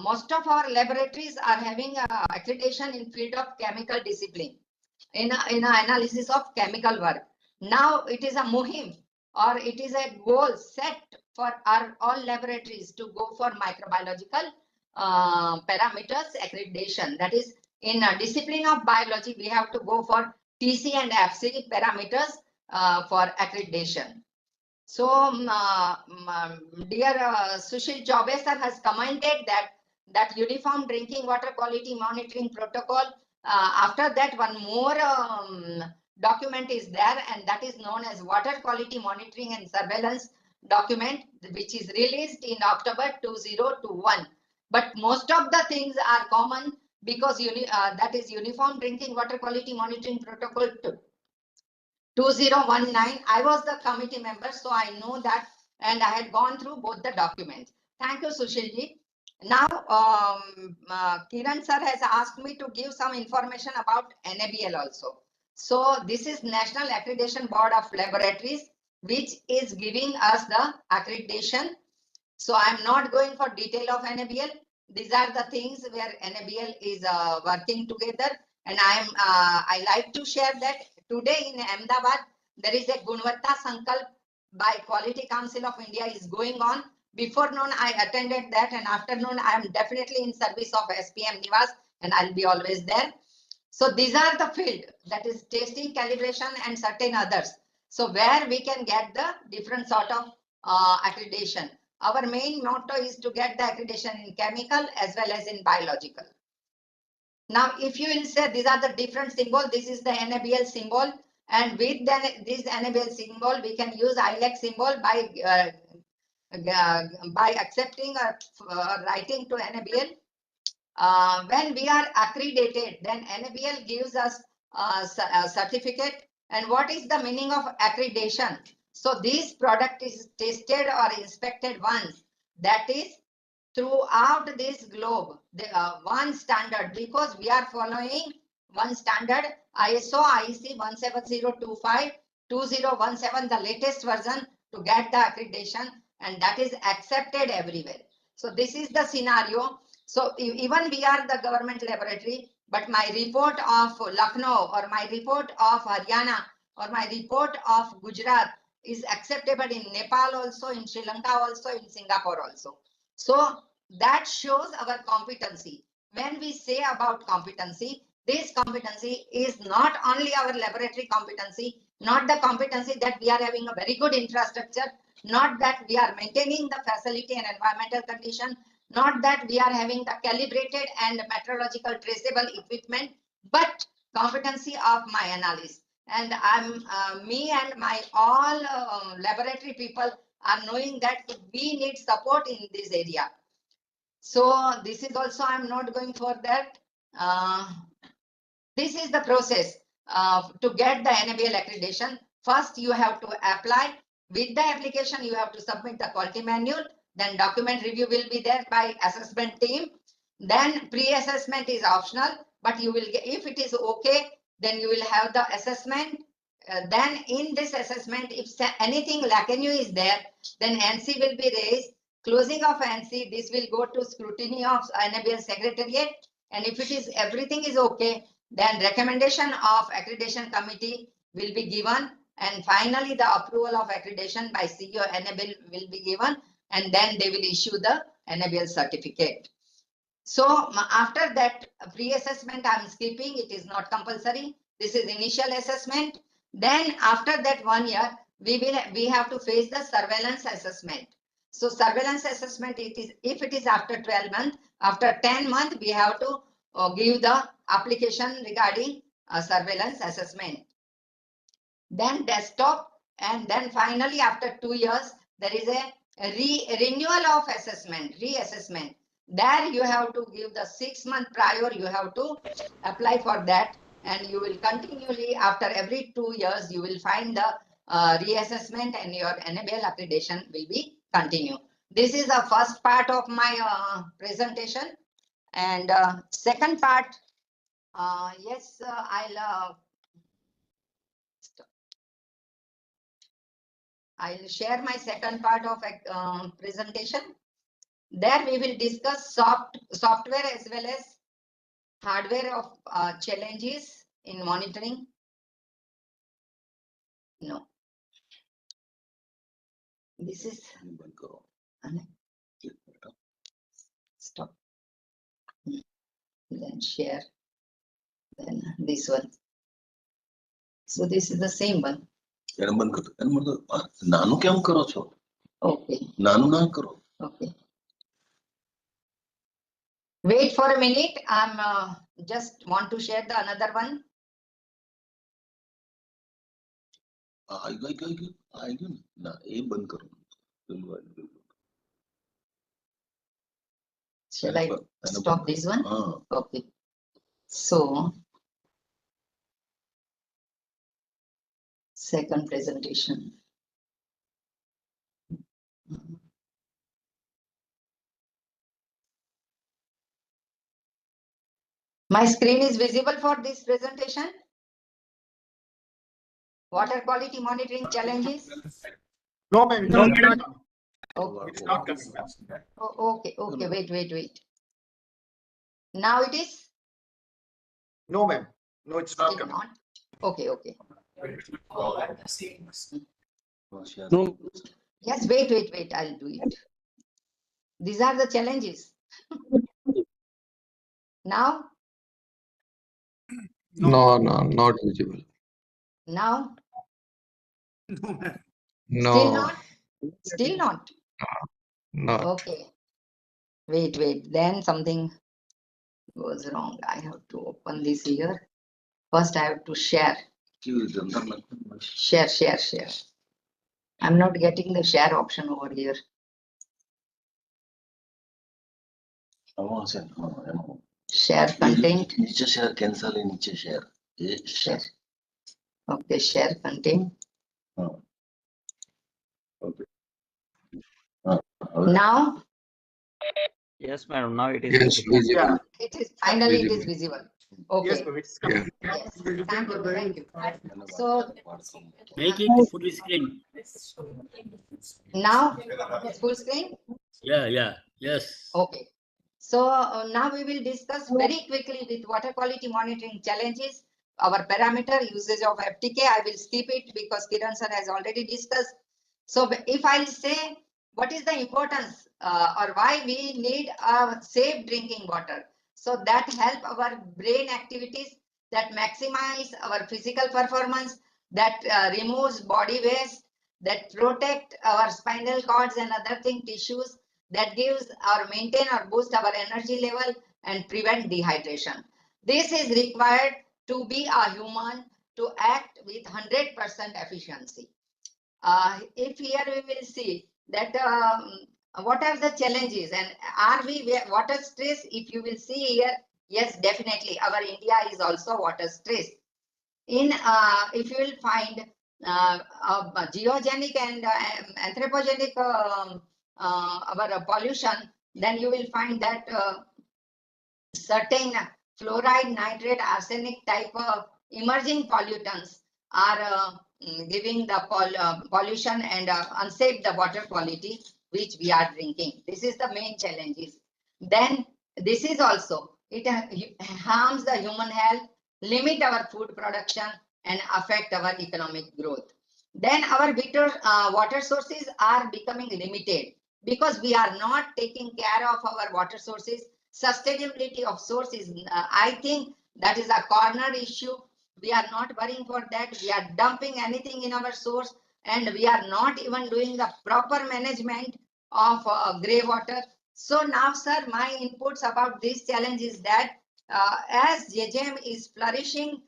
Speaker 6: most of our laboratories are having accreditation in field of chemical discipline, in analysis of chemical work. Now it is a muhim, or it is a goal set for our all laboratories to go for microbiological parameters accreditation. That is, in a discipline of biology, we have to go for TC and FC parameters for accreditation. So, dear Sushil Chaube sir has commented that uniform drinking water quality monitoring protocol. After that, one more document is there, and that is known as water quality monitoring and surveillance document, which is released in October 2021. But most of the things are common because that is Uniform Drinking Water Quality Monitoring Protocol 2019. I was the committee member, so I know that, and I had gone through both the documents. Thank you, Sushilji. Now, Kiran sir has asked me to give some information about NABL also. So this is National Accreditation Board of Laboratories, which is giving us the accreditation. So I'm not going for detail of NABL. These are the things where NABL is working together, and I like to share that today in Ahmedabad there is a Gunavatta Sankalp by Quality Council of India is going on. Before noon I attended that, and afternoon I am definitely in service of SPM Nivas, and I'll be always there. So these are the field, that is testing, calibration, and certain others. So where we can get the different sort of accreditation. Our main motto is to get the accreditation in chemical as well as in biological. Now, if you will say these are the different symbol, this is the NaBl symbol, and with this NaBl symbol, we can use ILEC symbol by accepting or writing to NaBl. When we are accredited, then NaBl gives us a certificate. And what is the meaning of accreditation? So this product is tested or inspected once. That is throughout this globe, the one standard, because we are following one standard, ISO IEC 17025 2017, the latest version to get the accreditation, and that is accepted everywhere. So this is the scenario. So even we are the government laboratory, but my report of Lucknow or my report of Haryana or my report of Gujarat is acceptable in Nepal also, in Sri Lanka also, in Singapore also. So that shows our competency. When we say about competency, this competency is not only our laboratory competency, not the competency that we are having a very good infrastructure, not that we are maintaining the facility and environmental condition, not that we are having the calibrated and metrological traceable equipment, but competency of my analyst. And me and my all laboratory people are knowing that we need support in this area. So this is also, I'm not going for that. This is the process to get the NaBl accreditation. First, you have to apply. With the application, you have to submit the quality manual. Then document review will be there by assessment team. Then pre-assessment is optional, but you will get, if it is okay, then you will have the assessment. Then in this assessment, if anything lacune is there, then NC will be raised. Closing of NC, this will go to scrutiny of NaBl Secretariat. And if it is everything is okay, then recommendation of accreditation committee will be given. And finally, the approval of accreditation by CEO NaBl will be given. And then they will issue the NaBl certificate. So after that pre-assessment, I'm skipping, it is not compulsory. This is initial assessment. Then after that 1 year, we have to face the surveillance assessment. So surveillance assessment, it is if it is after 12 months, after 10 months, we have to give the application regarding surveillance assessment. Then desktop, and then finally after 2 years, there is a renewal of assessment, reassessment. There you have to give the 6 months prior, you have to apply for that, and you will continually after every 2 years, you will find the reassessment and your NaBl accreditation will be continue. This is the first part of my presentation. And second part, I'll share my second part of presentation. There we will discuss software as well as hardware of challenges in monitoring. No. This is stop. Then share. Then this one. So this is the same one. Okay. Okay. Wait for a minute. I'm just want to share the another one. Shall I stop this one? Okay. So second presentation. My screen is visible for this presentation. Water quality monitoring challenges.
Speaker 3: No, ma'am. No,
Speaker 6: Okay.
Speaker 3: it's not coming, ma'am.
Speaker 6: Oh, okay. Okay. Wait. Now it is.
Speaker 3: No, ma'am. No, it's not
Speaker 6: Still
Speaker 3: coming.
Speaker 6: not. Okay.
Speaker 8: No.
Speaker 6: Yes, wait. I'll do it. These are the challenges. Now?
Speaker 9: No, not visible.
Speaker 6: Now?
Speaker 9: No.
Speaker 6: Still not? Still not?
Speaker 9: No.
Speaker 6: Okay. Wait. Then something. goes wrong. I have to open this here. First, I have to share. Share. I'm not getting the share option over here. Share content.
Speaker 10: नीचे share cancel है नीचे share. ये share.
Speaker 6: Okay, share content.
Speaker 10: Okay.
Speaker 6: Now
Speaker 8: Yes, madam. Now it is
Speaker 9: Yes,
Speaker 8: visible.
Speaker 9: visible.
Speaker 6: it is finally it is
Speaker 9: Visible.
Speaker 6: visible. Okay.
Speaker 3: Yes, ma'am, it's
Speaker 9: Yeah.
Speaker 6: Yes. Thank you. So
Speaker 8: Make it full screen.
Speaker 6: now it's full screen.
Speaker 8: Yeah. Yes.
Speaker 6: Okay. So now we will discuss very quickly with water quality monitoring challenges, our parameter usage of FTK. I will skip it because Kiran sir has already discussed. So if I'll say what is the importance or why we need a safe drinking water, so that help our brain activities, that maximize our physical performance, that removes body waste, that protect our spinal cords and other tissues, that gives or maintain or boost our energy level and prevent dehydration. This is required to be a human to act with 100% efficiency. If here we will see that what are the challenges and are we water stress? If you will see here, yes, definitely our India is also water stress. In if you will find geogenic and anthropogenic our pollution, then you will find that certain fluoride, nitrate, arsenic type of emerging pollutants are giving the pollution and unsafe the water quality which we are drinking. This is the main challenges. Then this is also, it harms the human health, limit our food production and affect our economic growth. Then our water sources are becoming limited because we are not taking care of our water sources. Sustainability of sources, I think that is a corner issue. We are not worrying for that. We are dumping anything in our source and we are not even doing the proper management of grey water. So now, sir, my inputs about this challenge is that as JJM is flourishing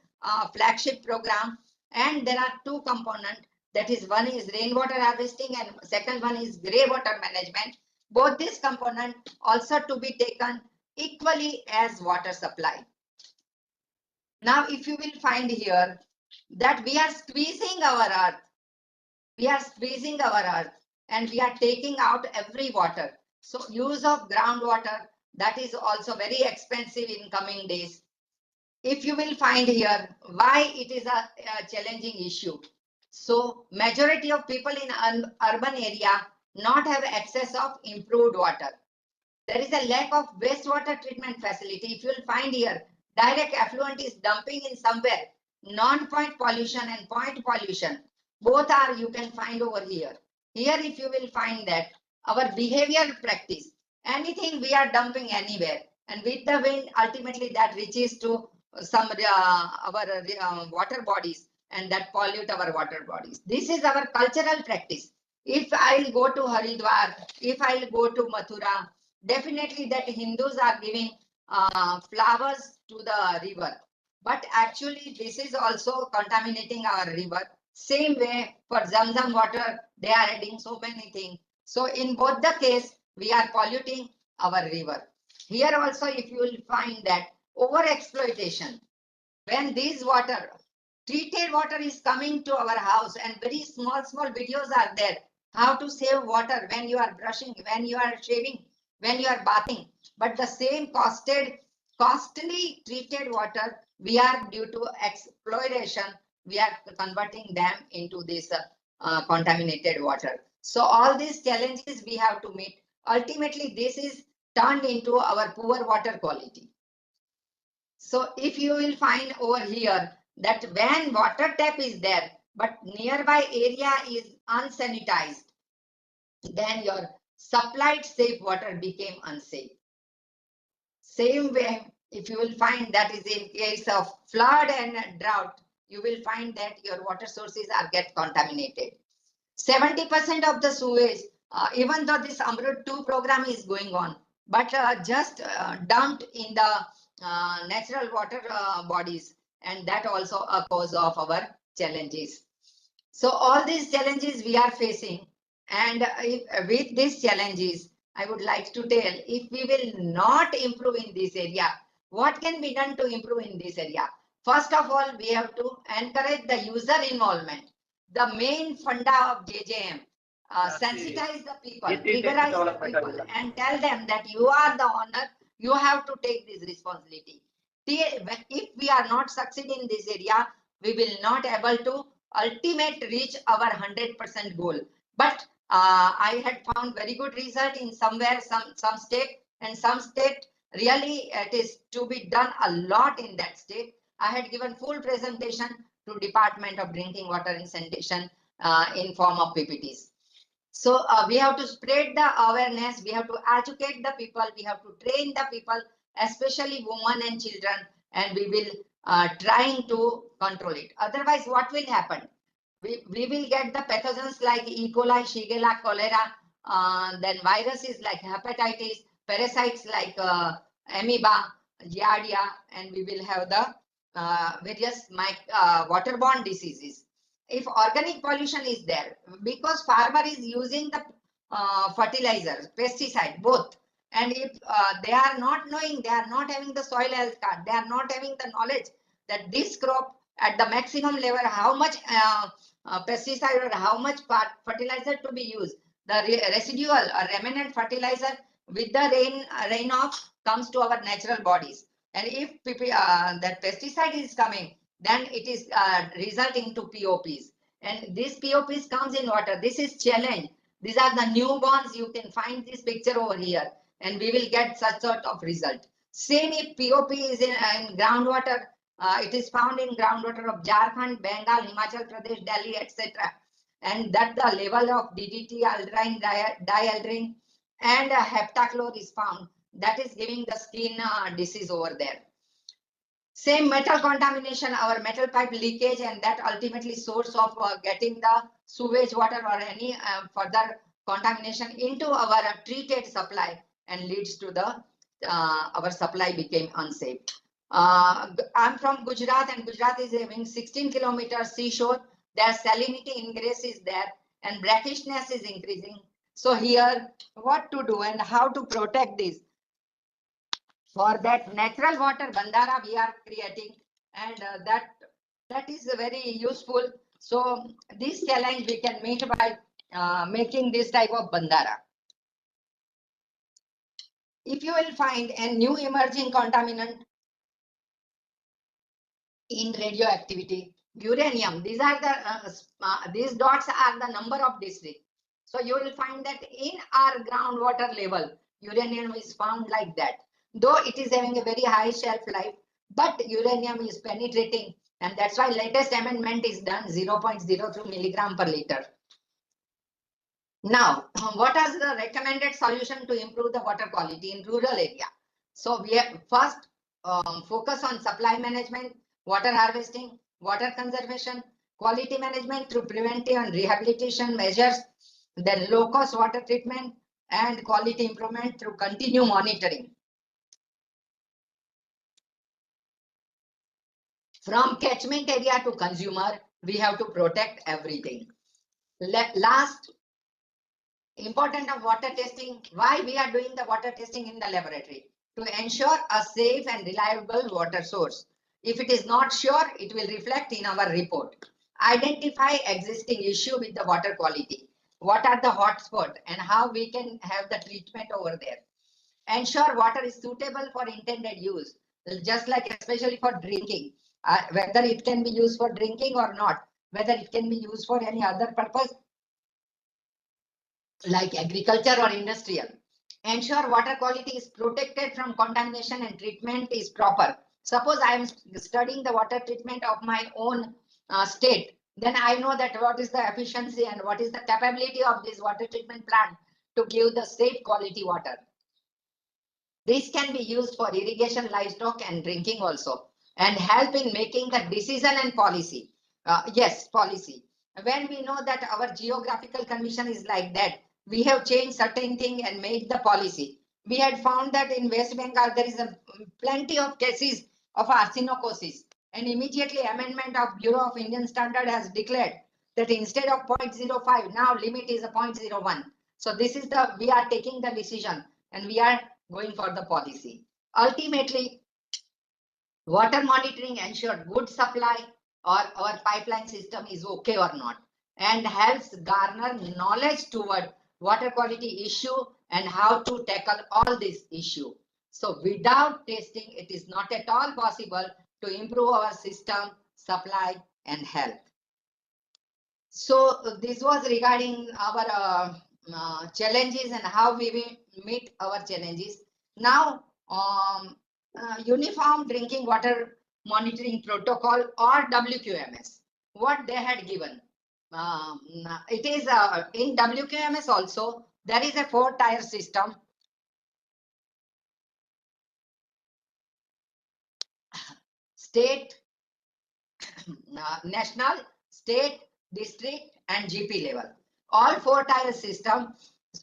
Speaker 6: flagship program, and there are two components, that is one is rainwater harvesting and second one is grey water management. Both these components also to be taken equally as water supply. Now, if you will find here that we are squeezing our earth, and we are taking out every water. So use of groundwater, that is also very expensive in coming days. If you will find here why it is a challenging issue. So majority of people in urban area not have access of improved water. There is a lack of wastewater treatment facility. If you will find here, direct effluent is dumping in somewhere. Non-point pollution and point pollution, both are you can find over here. Here, if you will find that our behavioral practice, anything we are dumping anywhere, and with the wind, ultimately that reaches to some our water bodies, and that pollute our water bodies. This is our cultural practice. If I'll go to Haridwar, if I'll go to Mathura, definitely that Hindus are giving flowers to the river, but actually this is also contaminating our river. Same way for Zamzam water, they are adding so many things. So in both the case, we are polluting our river. Here also, if you will find that over exploitation, when this water, treated water is coming to our house, and very small videos are there, how to save water when you are brushing, when you are shaving, when you are bathing. But the same costly treated water, we are due to exploitation, we are converting them into this contaminated water. So all these challenges we have to meet. Ultimately, this is turned into our poor water quality. So if you will find over here that when water tap is there, but nearby area is unsanitized, then your supplied safe water became unsafe. Same way, if you will find that is in case of flood and drought, you will find that your water sources are get contaminated. 70% of the sewage, even though this Amrut 2 program is going on, but just dumped in the natural water bodies, and that also a cause of our challenges. So all these challenges we are facing, and with these challenges, I would like to tell, if we will not improve in this area, what can be done to improve in this area? First of all, we have to encourage the user involvement. The main funda of JJM, sensitize the people, triggerize the people, and tell them that you are the owner, you have to take this responsibility. If we are not succeeding in this area, we will not able to ultimate reach our 100% goal. But I had found very good result in somewhere, some state, and some state really it is to be done a lot in that state. I had given full presentation to Department of Drinking Water and Sanitation in form of PPTs. So we have to spread the awareness, we have to educate the people, we have to train the people, especially women and children, and we will trying to control it. Otherwise, what will happen? We will get the pathogens like E. coli, Shigella, cholera, then viruses like hepatitis, parasites like amoeba, giardia, and we will have the various waterborne diseases. If organic pollution is there, because farmer is using the fertilizers, pesticide, both, and if they are not knowing, they are not having the soil health card, they are not having the knowledge that this crop at the maximum level, how much pesticide or how much fertilizer to be used, the residual or remnant fertilizer with the rain off comes to our natural bodies. And if that pesticide is coming, then it is resulting to POPs. And these POPs comes in water. This is challenge. These are the newborns. You can find this picture over here, and we will get such sort of result. Same if POP is in groundwater. It is found in groundwater of Jharkhand, Bengal, Himachal Pradesh, Delhi, etc. And that the level of DDT, aldrin, dialdrin, and heptachlor is found. That is giving the skin disease over there. Same metal contamination, our metal pipe leakage, and that ultimately source of getting the sewage water or any further contamination into our treated supply and leads to the our supply became unsafe. I'm from Gujarat, and Gujarat is having 16 kilometers seashore. Their salinity ingress is there, and brackishness is increasing. So here, what to do and how to protect this? For that natural water bandara we are creating, and that is very useful. So this challenge we can meet by making this type of bandara. If you will find a new emerging contaminant in radioactivity, uranium, these are the these dots are the number of districts. So you will find that in our groundwater level, uranium is found like that. Though it is having a very high shelf life, but uranium is penetrating, and that's why latest amendment is done 0.03 milligram per liter. Now, what is the recommended solution to improve the water quality in rural area? So we have first focus on supply management, water harvesting, water conservation, quality management through preventive and rehabilitation measures, then low cost water treatment, and quality improvement through continued monitoring. From catchment area to consumer, we have to protect everything. Last, important of water testing, why we are doing the water testing in the laboratory? To ensure a safe and reliable water source. If it is not sure, it will reflect in our report. Identify existing issue with the water quality. What are the hotspots and how we can have the treatment over there. Ensure water is suitable for intended use, just like especially for drinking. Whether it can be used for drinking or not, whether it can be used for any other purpose like agriculture or industrial. Ensure water quality is protected from contamination and treatment is proper. Suppose I am studying the water treatment of my own state, then I know that what is the efficiency and what is the capability of this water treatment plant to give the safe quality water. This can be used for irrigation, livestock, and drinking also, and help in making the decision and policy. Yes, policy. When we know that our geographical condition is like that, we have changed certain thing and made the policy. we had found that in West Bengal there is a plenty of cases of arsenocosis, and immediately amendment of Bureau of Indian Standard has declared that instead of 0.05, now limit is a 0.01. So this is we are taking the decision and we are going for the policy. Ultimately, water monitoring ensure good supply or our pipeline system is okay or not, and helps garner knowledge toward water quality issue and how to tackle all this issue. So without testing, it is not at all possible to improve our system, supply and health. So this was regarding our challenges and how we will meet our challenges. Now, Uniform Drinking Water Monitoring Protocol or WQMS, what they had given. It is in WQMS also, there is a 4-tier system. State, national, state, district and GP level. All 4-tier system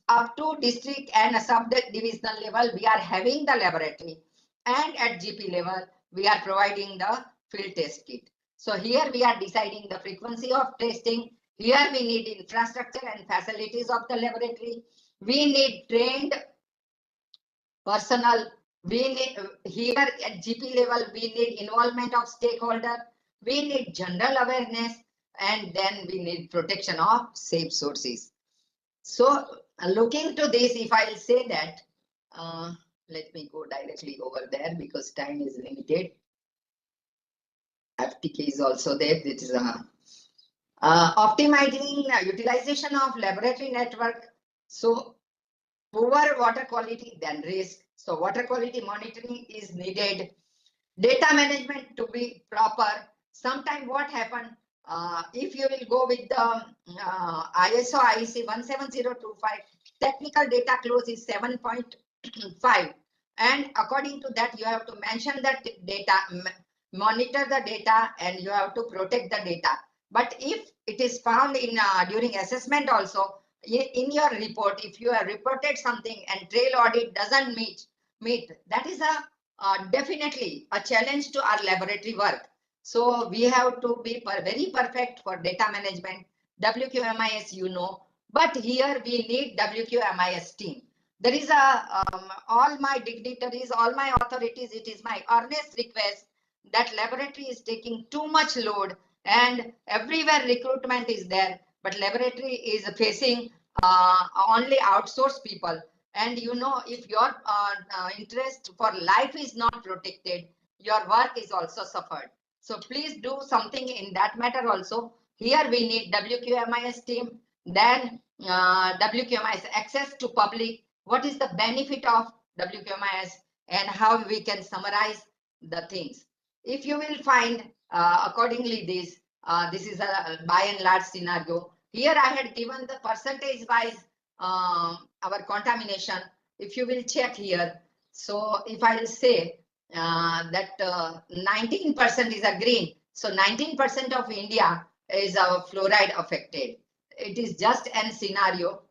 Speaker 6: up to district and sub-divisional level, we are having the laboratory, and at GP level, we are providing the field test kit. So here we are deciding the frequency of testing. Here we need infrastructure and facilities of the laboratory. We need trained personnel. We need here at GP level, we need involvement of stakeholder. We need general awareness, and then we need protection of safe sources. So looking to this, if I'll say that, let me go directly over there because time is limited. FTK is also there. This is optimizing utilization of laboratory network. So poor water quality, then risk. So water quality monitoring is needed. Data management to be proper. Sometimes what happened, if you will go with the ISO IEC 17025, technical data close is 7.5, and according to that you have to mention that data, monitor the data, and you have to protect the data. But if it is found in during assessment also, in your report, if you have reported something and trail audit doesn't meet, that is definitely a challenge to our laboratory work. So we have to be very perfect for data management. WQMIS, you know, but here we need WQMIS team. There is all my dignitaries, all my authorities, it is my earnest request that laboratory is taking too much load, and everywhere recruitment is there, but laboratory is facing only outsourced people. And you know, if your interest for life is not protected, your work is also suffered. So please do something in that matter also. Here we need WQMIS team, then WQMIS access to public. What is the benefit of WQMIS and how we can summarize the things. If you will find accordingly this is a by and large scenario. Here I had given the percentage wise our contamination. If you will check here, so if I will say that 19% is a green, so 19% of India is fluoride affected. It is just an scenario.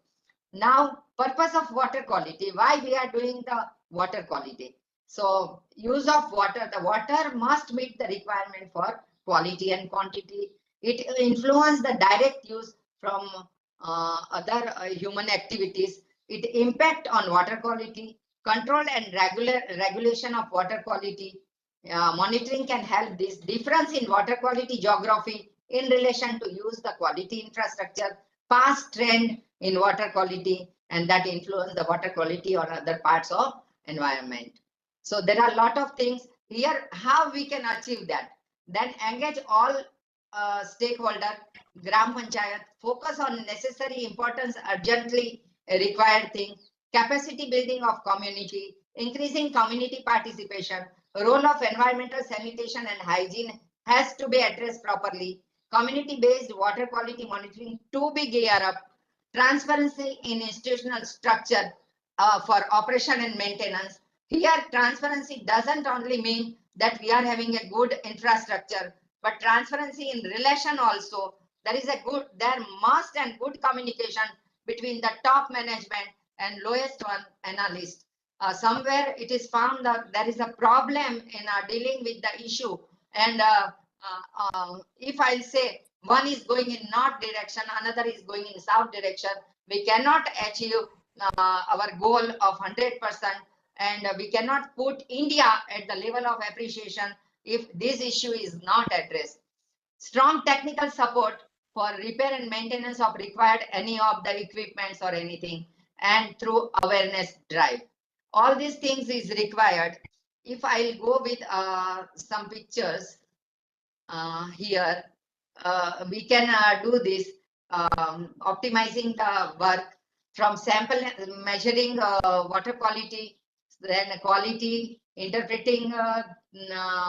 Speaker 6: Now, purpose of water quality, why we are doing the water quality. So use of water, the water must meet the requirement for quality and quantity. It influences the direct use from other human activities. It impact on water quality, control and regulation of water quality. Monitoring can help this difference in water quality geography in relation to use the quality infrastructure, past trend in water quality, and that influence the water quality or other parts of environment. So there are a lot of things here, how we can achieve that. Then engage all stakeholder, Gram Panchayat, focus on necessary importance, urgently required thing, capacity building of community, increasing community participation, role of environmental sanitation and hygiene has to be addressed properly, community-based water quality monitoring to be geared up, transparency in institutional structure for operation and maintenance. Here, transparency doesn't only mean that we are having a good infrastructure, but transparency in relation also. There must and good communication between the top management and lowest one analyst. somewhere it is found that there is a problem in dealing with the issue. And if I'll say one is going in north direction, another is going in south direction, we cannot achieve our goal of 100%, and we cannot put India at the level of appreciation if this issue is not addressed. Strong technical support for repair and maintenance of required any of the equipments or anything, and through awareness drive. All these things is required. If I'll go with some pictures here, we can do this, optimizing the work from sample measuring water quality, then quality, interpreting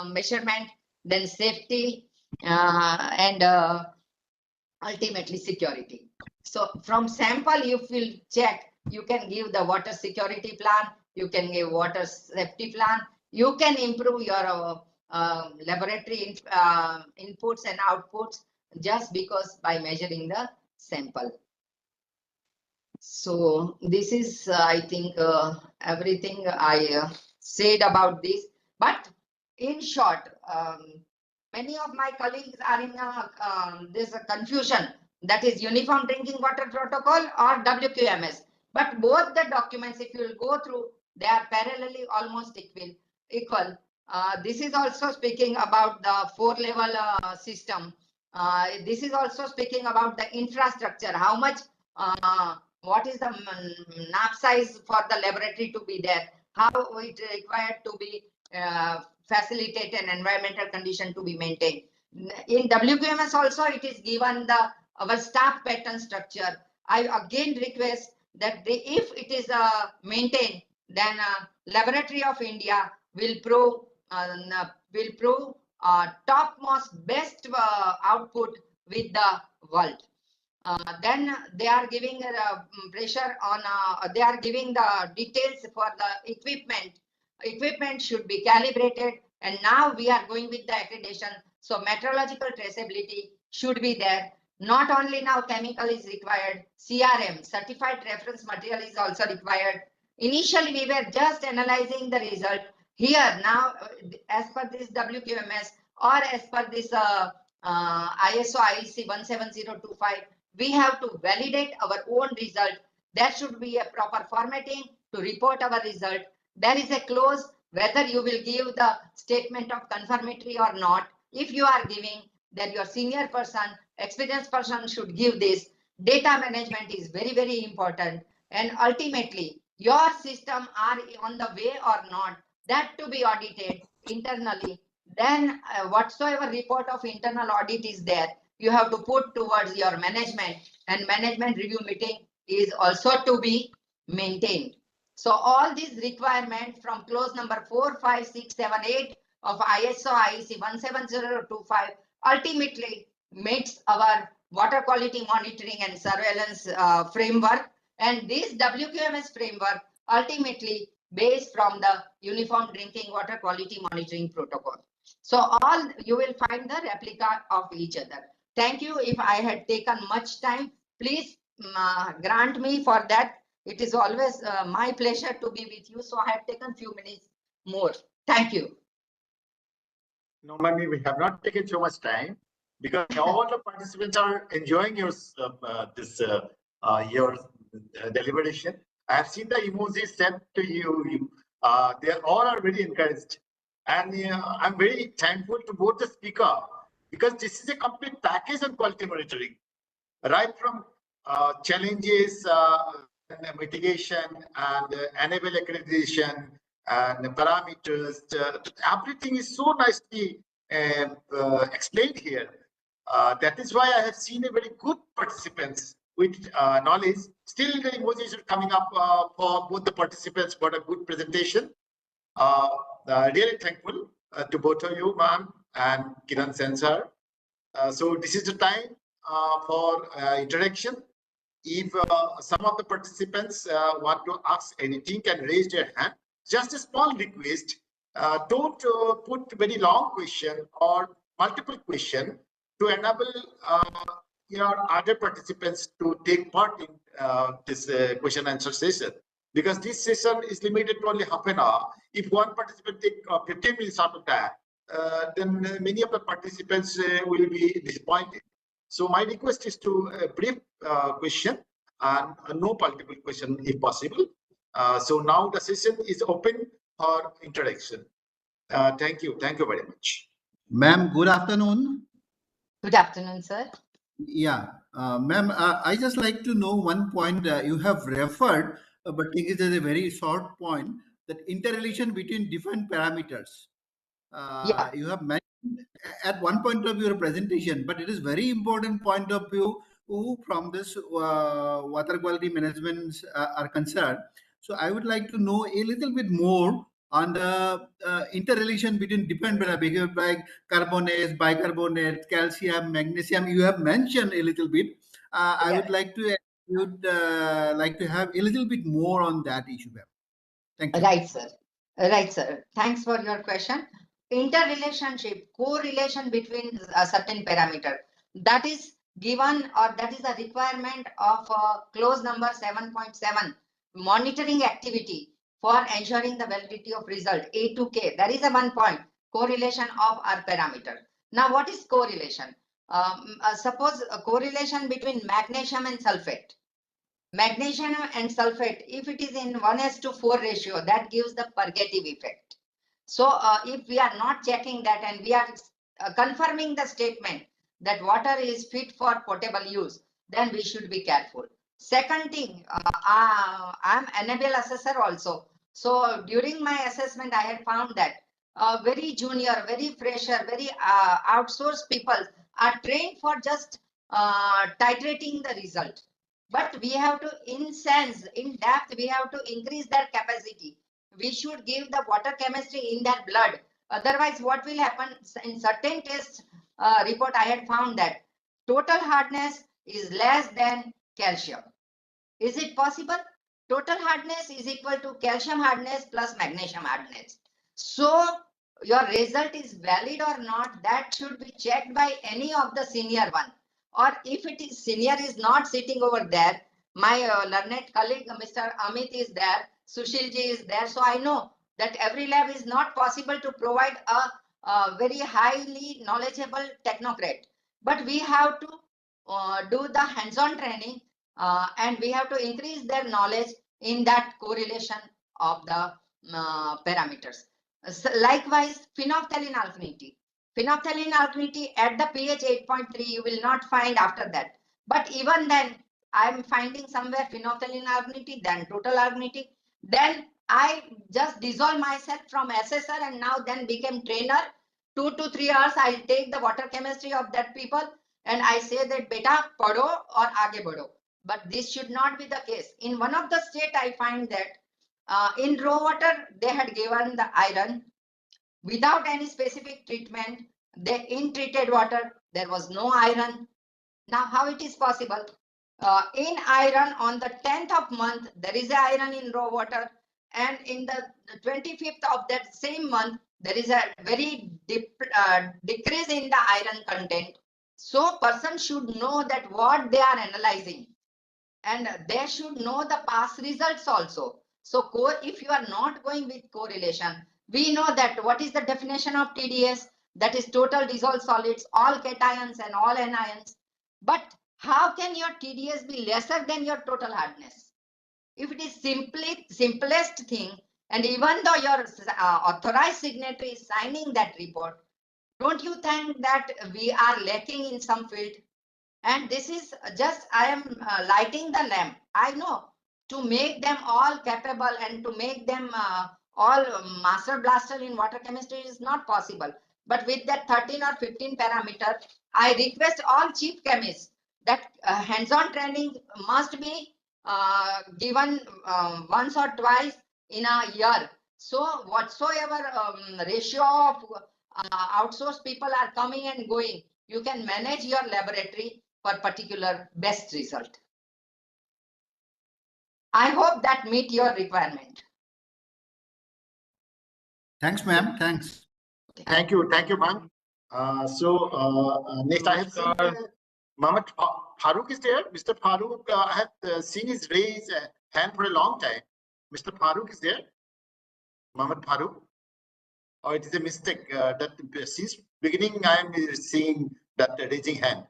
Speaker 6: measurement, then safety, and ultimately security. So from sample, you will check, you can give the water security plan, you can give water safety plan, you can improve your laboratory inputs and outputs just because by measuring the sample. So this is, I think, everything I said about this. But in short, many of my colleagues are in this confusion, that is Uniform Drinking Water Protocol or WQMS. But both the documents, if you will go through, they are parallelly almost equal. This is also speaking about the 4-level system. This is also speaking about the infrastructure, how much, what is the NAP size for the laboratory to be there, how it required to be facilitate an environmental condition to be maintained. In WQMS also, it is given our staff pattern structure. I again request that if it is maintained, then Laboratory of India will prove topmost best output with the world. Then they are giving pressure on, they are giving the details for the equipment. Equipment should be calibrated, and now we are going with the accreditation. So metrological traceability should be there. Not only now chemical is required, CRM, certified reference material, is also required. Initially, we were just analyzing the result. Here now, as per this WQMS or as per this ISO IEC 17025, we have to validate our own result. There should be a proper formatting to report our result. There is a clause whether you will give the statement of conformity or not. If you are giving, then your senior person, experienced person should give this. Data management is very, very important. And ultimately, your system are on the way or not, that to be audited internally. Then whatsoever report of internal audit is there, you have to put towards your management, and management review meeting is also to be maintained. So all these requirements from clause number 4, 5, 6, 7, 8 of ISO IEC 17025 ultimately makes our water quality monitoring and surveillance framework, and this WQMS framework ultimately based from the Uniform Drinking Water Quality Monitoring Protocol. So all you will find the replica of each other. Thank you. If I had taken much time, please grant me for that. It is always my pleasure to be with you. So I have taken few minutes more. Thank you.
Speaker 3: No, Mami, we have not taken so much time because all the participants are enjoying your deliberation. I have seen the emojis sent to you. They all are very encouraged, and I'm very thankful to both the speaker, because this is a complete package on quality monitoring, right from challenges, mitigation, and enable accreditation, and parameters. Everything is so nicely explained here. That is why I have seen a very good participants with knowledge. Still, the emojis are coming up for both the participants for a good presentation. Really thankful to both of you, ma'am, and Kiran Sen sir. So this is the time for interaction. If some of the participants want to ask anything, can raise their hand. Just a small request, don't put very long question or multiple question to enable your other participants to take part in this question answer session. because this session is limited to only half an hour. If one participant take 15 minutes out of that, then many of the participants will be disappointed. So my request is to a brief question and no multiple question if possible. So now the session is open for interaction. Thank you very much.
Speaker 11: Ma'am, good afternoon.
Speaker 6: Good afternoon, sir.
Speaker 11: Yeah, ma'am, I just like to know one point you have referred, but I think it is a very short point, that interrelation between different parameters.
Speaker 6: Yeah.
Speaker 11: You have mentioned at one point of your presentation, but it is very important point of view from this water quality management are concerned. So I would like to know a little bit more on the interrelation between different parameters like carbonates, bicarbonates, calcium, magnesium. You have mentioned a little bit. I would like to have a little bit more on that issue, ma'am. Thank you.
Speaker 6: Right, sir. Right, sir. Thanks for your question. Interrelationship, correlation between a certain parameter, that is given, or that is a requirement of clause number 7.7, monitoring activity for ensuring the validity of result, A to K. There is a one point, correlation of our parameter. Now, what is correlation? Suppose a correlation between magnesium and sulfate. Magnesium and sulfate, if it is in 1:4 ratio, that gives the purgative effect. So if we are not checking that and we are confirming the statement that water is fit for potable use, then we should be careful. Second thing, I'm enable assessor also. So during my assessment, I had found that very junior, very fresher, very outsourced people are trained for just titrating the result. But we have to, in depth, we have to increase their capacity. We should give the water chemistry in their blood. Otherwise, what will happen in certain test report, I had found that total hardness is less than calcium. Is it possible? Total hardness is equal to calcium hardness plus magnesium hardness. So your result is valid or not, that should be checked by any of the senior one. Or if it is senior is not sitting over there, my learned colleague, Mr. Amit is there, Sushil ji is there. So I know that every lab is not possible to provide a very highly knowledgeable technocrat. But we have to do the hands-on training and we have to increase their knowledge in that correlation of the parameters. So likewise, phenolphthalein alkalinity. Phenolphthalein alkalinity at the pH 8.3, you will not find after that. But even then, I'm finding somewhere phenolphthalein alkalinity, then total alkalinity. Then I just dissolve myself from assessor and now then became trainer. 2 to 3 hours, I'll take the water chemistry of that people and I say that beta padho or aage badho. But this should not be the case. In one of the state, I find that in raw water, they had given the iron without any specific treatment. In treated water, there was no iron. Now, how it is possible? In iron, on the 10th of month, there is iron in raw water. And in the 25th of that same month, there is a very decrease in the iron content. So person should know that what they are analyzing. And they should know the past results also. So if you are not going with correlation, we know that what is the definition of TDS? That is total dissolved solids, all cations and all anions. But how can your TDS be lesser than your total hardness? If it is simplest thing, and even though your authorized signatory is signing that report, don't you think that we are lacking in some field? And this is just, I am lighting the lamp. I know to make them all capable and to make them all master blaster in water chemistry is not possible. But with that 13 or 15 parameter, I request all chief chemists that hands-on training must be given once or twice in a year. So whatsoever ratio of outsourced people are coming and going, you can manage your laboratory for particular best result. I hope that meet your requirement.
Speaker 11: Thanks, ma'am. Thanks.
Speaker 3: Thank you, ma'am. Next I have seen Mohammed Farooq is there. Mr. Farooq, I have seen his raise hand for a long time. Mr. Farooq is there? Mohammed Farooq? Or it is a mistake that since beginning I am seeing that raising hand.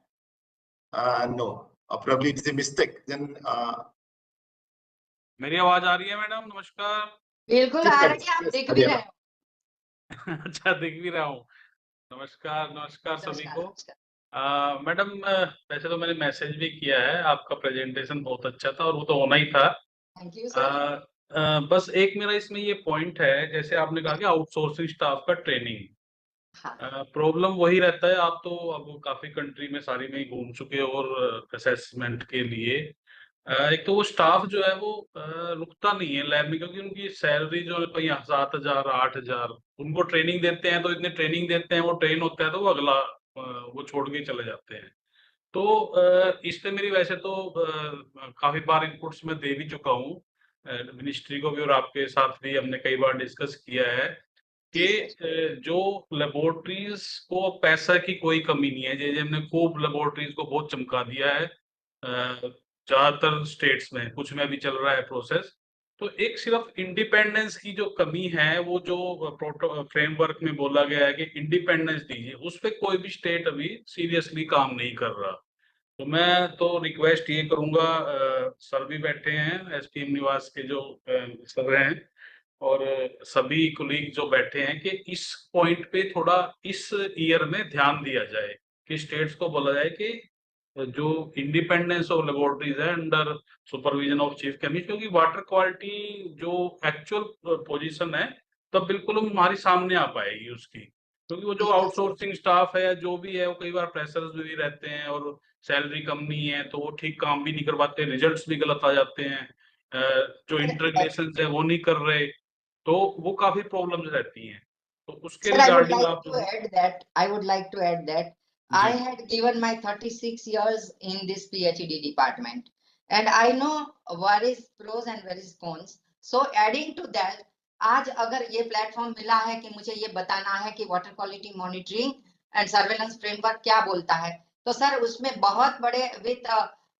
Speaker 3: No, probably it is a mistake. Then
Speaker 12: मेरी आवाज आ रही है madam? नमस्कार।
Speaker 6: बिल्कुल आ रही है, आप दिख भी रहे हो।
Speaker 12: अच्छा, दिख भी रहा हूँ। नमस्कार सभी को। मैडम, वैसे तो मैंने मैसेज भी किया है, आपका प्रेजेंटेशन बहुत अच्छा था और वो तो होना ही था।
Speaker 6: Thank you sir.
Speaker 12: बस एक मेरा इसमें ये पॉइंट है, जैसे आपने कहा कि आउटसोर्सिंग स्टाफ का ट्रेनिंग, प्रॉब्लम वही रहता है। आप तो अब काफी कंट्री में सारी में घूम चुके हो और असेसमेंट के लिए एक तो वो स्टाफ जो है वो रुकता नहीं है लैब में, क्योंकि उनकी सैलरी जो है कहीं 7,000 8,000, उनको ट्रेनिंग देते हैं तो इतने ट्रेनिंग देते हैं, वो ट्रेन होता है तो वो अगला वो छोड़ के चले जाते हैं। तो इस पे मेरी वैसे तो काफी बार इनपुट्स में दे भी चुका हूँ मिनिस्ट्री को भी, और आपके साथ भी हमने कई बार डिस्कस किया है कि जो लेबोरेटरीज को पैसा की कोई कमी नहीं है। जैसे हमने खूब लेबोरेटरीज को बहुत चमका दिया है ज्यादातर स्टेट्स में, कुछ में भी चल रहा है प्रोसेस। तो एक सिर्फ इंडिपेंडेंस की जो कमी है, वो जो फ्रेमवर्क में बोला गया है कि इंडिपेंडेंस दीजिए, उस पर कोई भी स्टेट अभी सीरियसली काम नहीं कर रहा। तो मैं तो रिक्वेस्ट ये करूंगा, सर भी बैठे हैं एसपीएम निवास के जो सर हैं, और सभी कुलीग जो बैठे हैं, कि इस पॉइंट पे थोड़ा इस ईयर में ध्यान दिया जाए कि स्टेट्स को बोला जाए कि जो इंडिपेंडेंस ऑफ लेबोरेटरीज है under supervision of chief chemist, क्योंकि वाटर क्वालिटी जो एक्चुअल पोजीशन है तब बिल्कुल हमारी सामने आ पाएगी उसकी, क्योंकि वो जो आउटसोर्सिंग स्टाफ है जो भी है वो कई बार प्रेशर्स भी रहते हैं और सैलरी कम नहीं है तो वो ठीक काम भी नहीं कर पाते, रिजल्ट्स भी गलत आ जाते हैं, जो इंटरलेशन है वो नहीं कर रहे, तो वो काफी प्रॉब्लम्स रहती हैं। तो उसके रिगार्डिंग आप
Speaker 6: I would like to add that I had given my 36 years in this PhD department, and I know what is pros and what is cons. So adding to that, आज अगर ये platform मिला है कि मुझे ये बताना है कि water quality monitoring and surveillance framework क्या बोलता है, तो सर उसमें बहुत बड़े with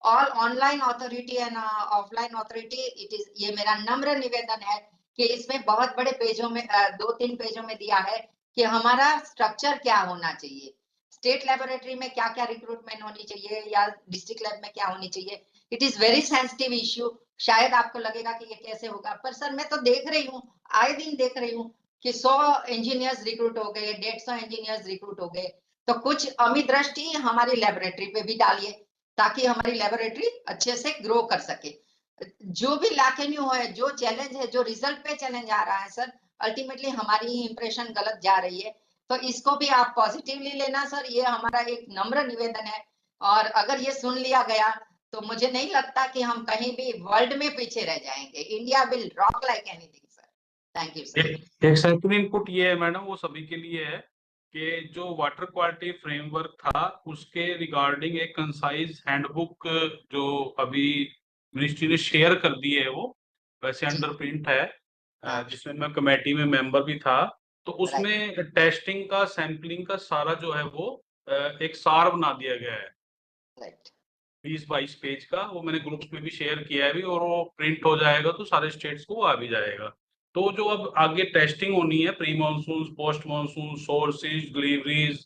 Speaker 6: all online authority and offline authority, it is, ये मेरा नम्र निवेदन है कि इसमें बहुत बड़े पेजों में 2-3 पेजों में दिया है कि हमारा स्ट्रक्चर क्या होना चाहिए, स्टेट लेबोरेटरी में क्या क्या रिक्रूटमेंट होनी चाहिए या डिस्ट्रिक्ट लैब में क्या होनी चाहिए। It is very sensitive issue. शायद आपको लगेगा कि ये कैसे होगा, पर सर मैं तो देख रही हूँ, आए दिन देख रही हूँ कि 100 इंजीनियर्स रिक्रूट हो गए, 150 इंजीनियर्स रिक्रूट हो गए। तो कुछ अमी दृष्टि हमारी लेबोरेटरी पे भी डालिए ताकि हमारी लेबोरेटरी अच्छे से ग्रो कर सके। जो भी लाकेन्यू है, जो चैलेंज है, जो रिजल्ट पे चैलेंज आ रहा है सर, अल्टीमेटली हमारी इंप्रेशन गलत जा रही है, तो इसको भी आप पॉजिटिवली लेना सर, ये हमारा एक नम्र निवेदन है। और अगर ये सुन लिया गया तो मुझे नहीं लगता कि हम कहीं भी वर्ल्ड में पीछे रह जाएंगे। India will rock like anything sir. Thank you sir.
Speaker 12: एक सेकंड इनपुट ये है मैडम, वो सभी के लिए है कि जो वाटर क्वालिटी फ्रेमवर्क था उसके रिगार्डिंग एक कंसाइज हैंडबुक जो अभी मिनिस्ट्री ने शेयर कर दी है, वो वैसे अंडर प्रिंट है, जिसमें मैं कमेटी में मेंबर भी था। तो उसमें टेस्टिंग का, सैंपलिंग का सारा जो है वो एक सार बना दिया गया है 20-22 पेज का, वो मैंने ग्रुप्स में भी शेयर किया है भी, और वो प्रिंट हो जाएगा तो सारे स्टेट्स को आ भी जाएगा। तो जो अब आगे टेस्टिंग होनी है, pre monsoon, post monsoon, sources, deliveries,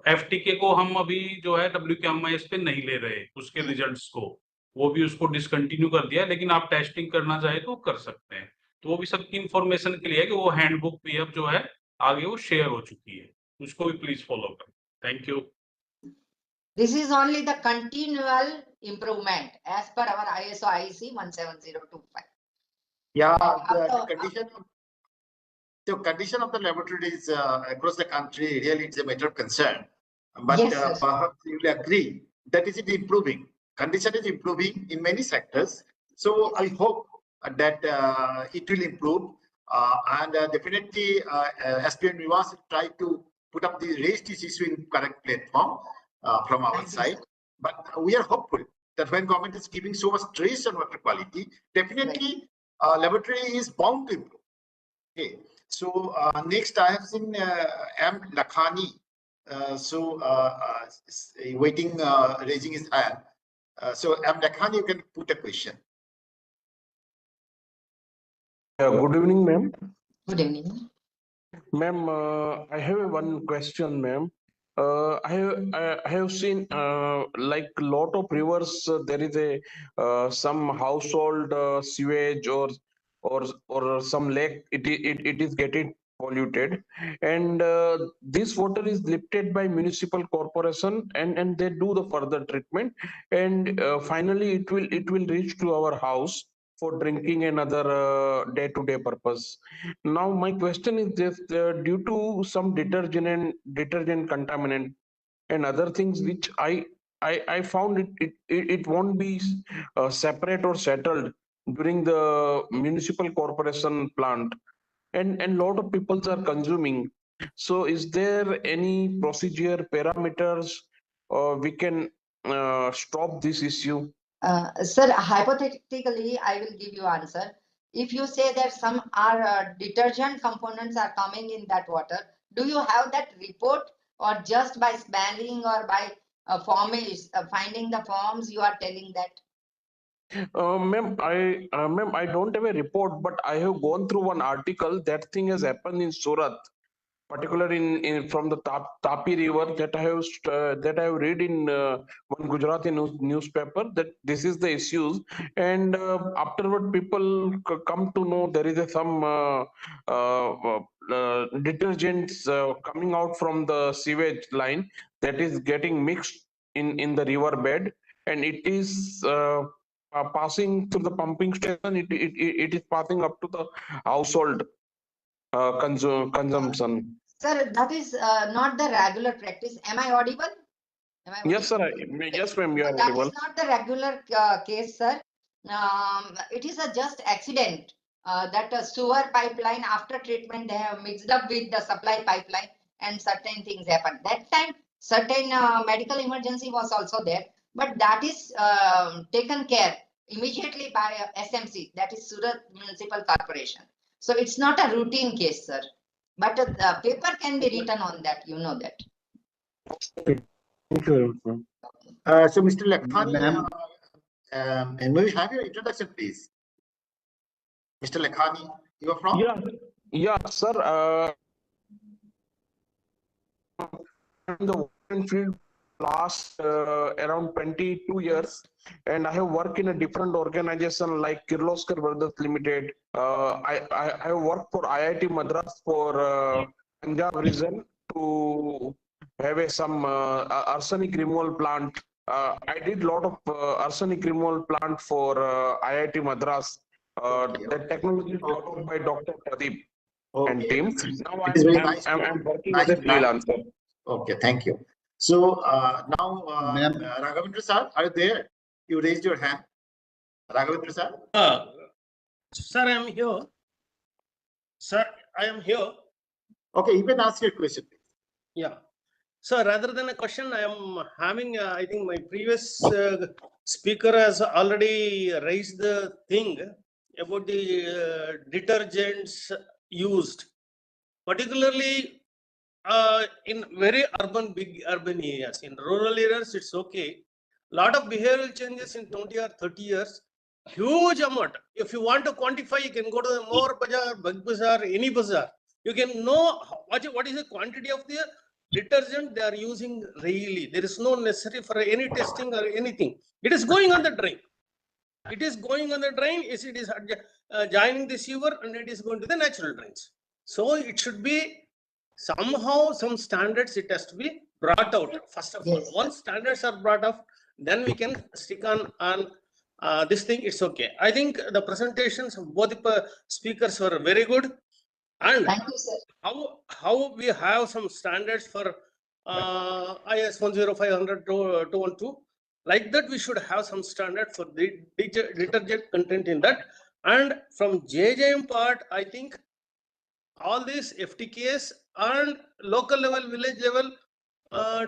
Speaker 12: FTK को हम अभी जो है WQMIS पे नहीं ले रहे उसके रिजल्ट्स को, वो भी उसको डिसकंटिन्यू कर दिया, लेकिन आप टेस्टिंग करना चाहे तो कर सकते हैं। तो वो भी सबकी इंफॉर्मेशन के लिए है कि वो हैंडबुक भी अब जो है आगे वो शेयर हो चुकी है, उसको भी प्लीज फॉलो करें। Thank you.
Speaker 6: This is only the continual improvement as per our ISO IEC 17025.
Speaker 3: Yeah, the condition of the laboratories across the country really is a matter of concern. But
Speaker 6: yes,
Speaker 3: perhaps you will agree that is it improving. Condition is improving in many sectors. So I hope that it will improve. And definitely SPM Niwas try to put up the raise this issue in correct platform from our side. But we are hopeful that when government is giving so much stress on water quality, definitely laboratory is bound to improve. Okay. So next I have seen M. Lakhani. Waiting, raising his hand. So M. Lakhani, you can put a question.
Speaker 13: Good evening, ma'am.
Speaker 6: Good evening.
Speaker 13: Ma'am, I have one question, ma'am. I have seen like lot of rivers. There is a some household sewage or some lake. It is getting polluted, and this water is lifted by municipal corporation, and they do the further treatment, and finally it will reach to our house for drinking and other day-to-day purpose. Now, my question is just due to some detergent contaminant and other things which I found it won't be separate or settled during the municipal corporation plant, and lot of people are consuming. So, is there any procedure parameters we can stop this issue?
Speaker 6: Sir, hypothetically, I will give you answer. If you say that some are detergent components are coming in that water, do you have that report, or just by smelling or by finding the forms you are telling that?
Speaker 13: Ma'am, I don't have a report, but I have gone through one article. That thing has happened in Surat, particularly in from the Tapi River, that I have read in one Gujarati newspaper, that this is the issues, and afterward people come to know there is some detergents coming out from the sewage line that is getting mixed in the river bed, and it is passing through the pumping station. It is passing up to the household consumption.
Speaker 6: Sir, that is not the regular practice. Am I audible?
Speaker 13: Yes, sir. Yes, ma'am, you are
Speaker 6: That
Speaker 13: audible.
Speaker 6: is not the regular case, sir. It is a just accident that a sewer pipeline, after treatment, they have mixed up with the supply pipeline, and certain things happen. That time, certain medical emergency was also there, but that is taken care immediately by SMC, that is Surat Municipal Corporation. So it's not a routine case, sir. But the paper can be written on that, you know that.
Speaker 13: Thank you, ma'am.
Speaker 3: So, Mr. Lakhani, and may we have your introduction, please? Mr. Lakhani, you are from?
Speaker 13: Yeah, sir. In the field last around 22 years, and I have worked in a different organization like Kirloskar Brothers Limited. I have worked for IIT Madras for Punjab region to have some arsenic removal plant. I did a lot of arsenic removal plant for IIT Madras. The technology is developed by Dr. Pradeep and team. Now
Speaker 3: It is very nice.
Speaker 13: I'm working as a freelancer.
Speaker 3: Okay, thank you. So now, Raghavendra sir, are you there? You raised your hand. Raghavendra sir?
Speaker 14: Sir, I am here. Sir, I am here.
Speaker 3: Okay, you can ask your question.
Speaker 14: Yeah. So rather than a question, I am having, I think my previous speaker has already raised the thing about the detergents used, particularly in very big urban areas. In rural areas, it's okay. Lot of behavioral changes in 20 or 30 years, huge amount. If you want to quantify, you can go to the More Bazaar, Bug Bazaar, any bazaar. You can know what is the quantity of the detergent they are using really. There is no necessary for any testing or anything. It is going on the drain. It is going on the drain. It is joining the sewer, and it is going to the natural drains. So it should be somehow some standards. It has to be brought out. First of all, once standards are brought up, then we can stick on this thing. It's okay. I think the presentations of both the speakers were very good. And
Speaker 6: thank you, sir.
Speaker 14: How we have some standards for IS 10500-212, like that we should have some standard for the detergent content in that. And from JJM part, I think all these FTKs and local level, village level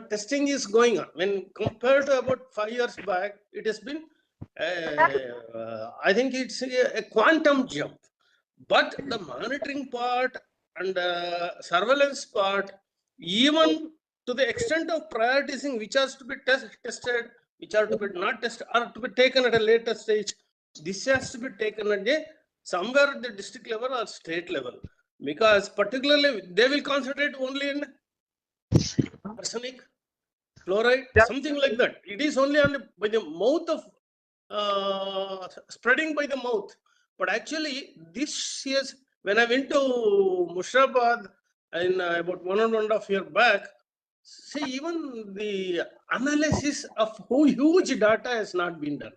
Speaker 14: testing is going on. When compared to about 5 years back, it has been I think it's a quantum jump. But the monitoring part and surveillance part, even to the extent of prioritizing which has to be tested, which are to be not tested, or to be taken at a later stage, this has to be taken at a somewhere at the district level or state level, because particularly they will concentrate only in arsenic, fluoride, something like that. It is only on by the mouth of spreading by the mouth. But actually, this year's when I went to Mushrabad in about 1.5 years back, see, even the analysis of huge data has not been done.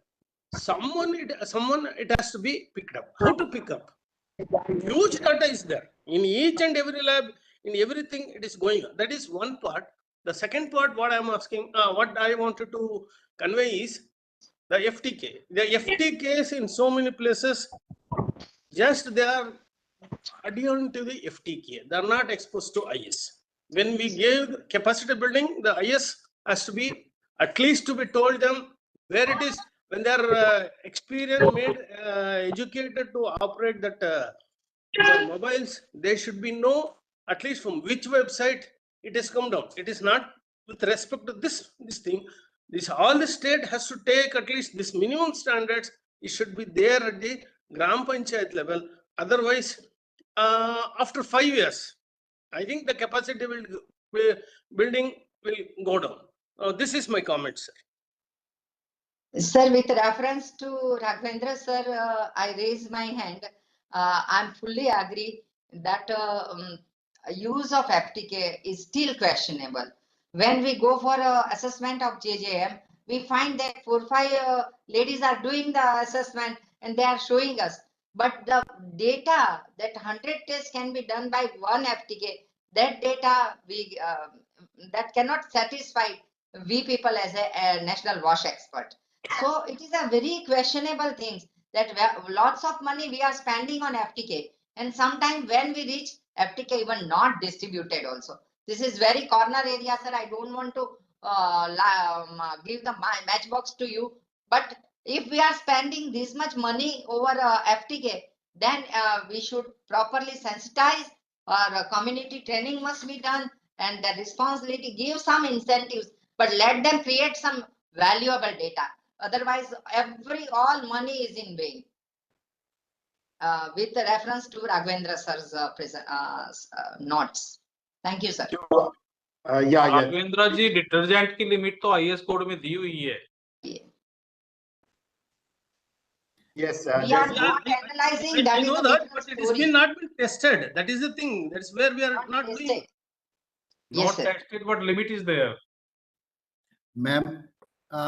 Speaker 14: Someone it has to be picked up. How to pick up? Huge data is there in each and every lab, in everything it is going on. That is one part. The second part, what I am asking, what I wanted to convey is the FTK. The FTKs in so many places, just they are adherent to the FTK. They are not exposed to IS. When we gave capacity building, the IS has to be at least to be told them where it is. When they are experienced, made educated to operate that their mobiles, they should be know at least from which website it has come down. It is not with respect to this thing. This all the state has to take at least this minimum standards. It should be there at the Gram Panchayat level. Otherwise, after 5 years, I think the capacity building will go down. This is my comment, sir.
Speaker 6: Sir, with reference to Raghavendra, sir, I raise my hand. I'm fully agree that use of FTK is still questionable. When we go for assessment of JJM, we find that 4 or 5 ladies are doing the assessment and they are showing us. But the data that 100 tests can be done by one FTK, that data we that cannot satisfy we people as a national wash expert. So it is a very questionable thing that lots of money we are spending on FTK, and sometimes when we reach FTK even not distributed also. This is very corner area, sir. I don't want to give the matchbox to you, but if we are spending this much money over FTK, then we should properly sensitize, or community training must be done, and the responsibility, give some incentives, but let them create some valuable data. Otherwise, all money is in vain. With reference to Raghavendra sir's notes. Thank you, sir.
Speaker 12: Raghavendra ji, detergent की limit तो IS code में दी हुई है.
Speaker 3: Yes,
Speaker 6: we are not analyzing that.
Speaker 14: I know that, but it has not been tested. That is the thing. That's where we are not doing.
Speaker 12: Not tested, but limit is there.
Speaker 11: Ma'am.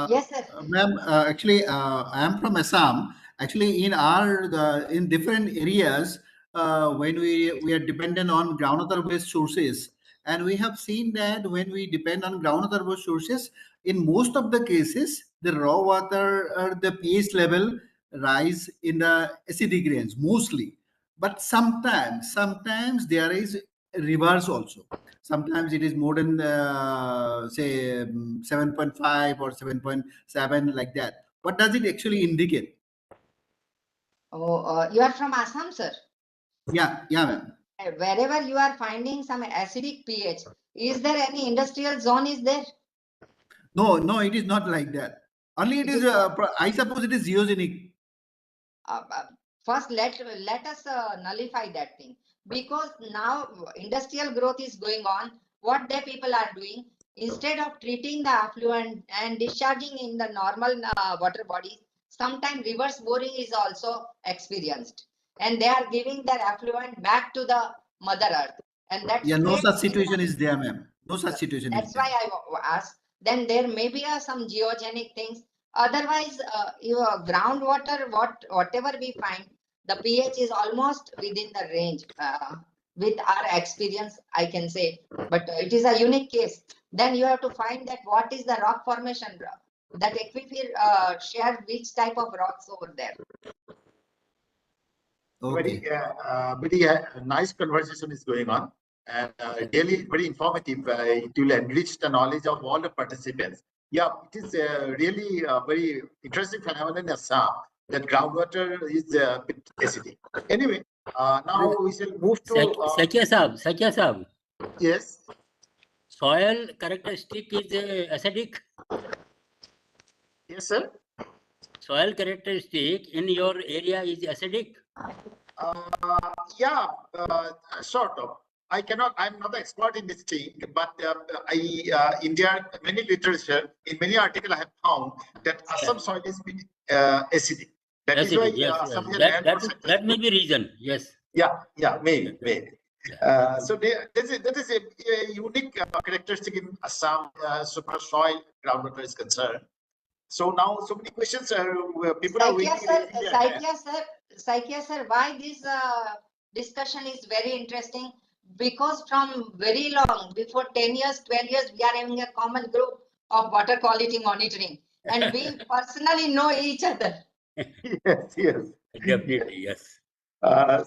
Speaker 6: Yes, sir.
Speaker 11: Ma'am, actually, I am from Assam. Actually, in in different areas, when we are dependent on groundwater-based sources, and we have seen that when we depend on groundwater-based sources, in most of the cases, the raw water, the pH level rise in the acidic range mostly. But sometimes there is reverse also. Sometimes it is more than say 7.5 or 7.7 like that. What does it actually indicate?
Speaker 6: Oh, you are from Assam, sir?
Speaker 11: Yeah, ma'am.
Speaker 6: Wherever you are finding some acidic pH, is there any industrial zone is there?
Speaker 11: No, it is not like that. Only it is, I suppose it is geogenic.
Speaker 6: First, let us nullify that thing, because now industrial growth is going on. What the people are doing, instead of treating the affluent and discharging in the normal water bodies, sometimes reverse boring is also experienced, and they are giving their affluent back to the Mother Earth. And that's
Speaker 11: no such situation is there, ma'am. No such situation.
Speaker 6: That's why I asked. Then there may be some geogenic things. Otherwise, your groundwater, whatever we find, the pH is almost within the range. With our experience, I can say, but it is a unique case. Then you have to find that what is the rock formation, that aquifer share which type of rocks over there.
Speaker 3: Okay. Very nice conversation is going on, and really very informative. It will enrich the knowledge of all the participants. Yeah, it is really a very interesting phenomenon in Assam that groundwater is a bit acidic. Anyway, now we shall move to
Speaker 8: Sakya Saab.
Speaker 3: Yes.
Speaker 8: Soil characteristic is acidic.
Speaker 3: Yes, sir.
Speaker 8: soil characteristic in your area is acidic?
Speaker 3: Yeah, sort of. I'm not an expert in this thing, but India, many literature, in many articles I have found that Assam soil is been acidic. That is why
Speaker 8: Acidic, yes, yes.
Speaker 3: some of the land was
Speaker 8: That may be reason, yes.
Speaker 3: Yeah, maybe. So that is a unique characteristic in Assam, super soil groundwater is concerned. So now, so many questions are people are waiting.
Speaker 6: Saikia sir, why this discussion is very interesting? Because from very long, before 10 years, 12 years, we are having a common group of water quality monitoring, and we personally know each other.
Speaker 3: Yes.
Speaker 8: Definitely, yes.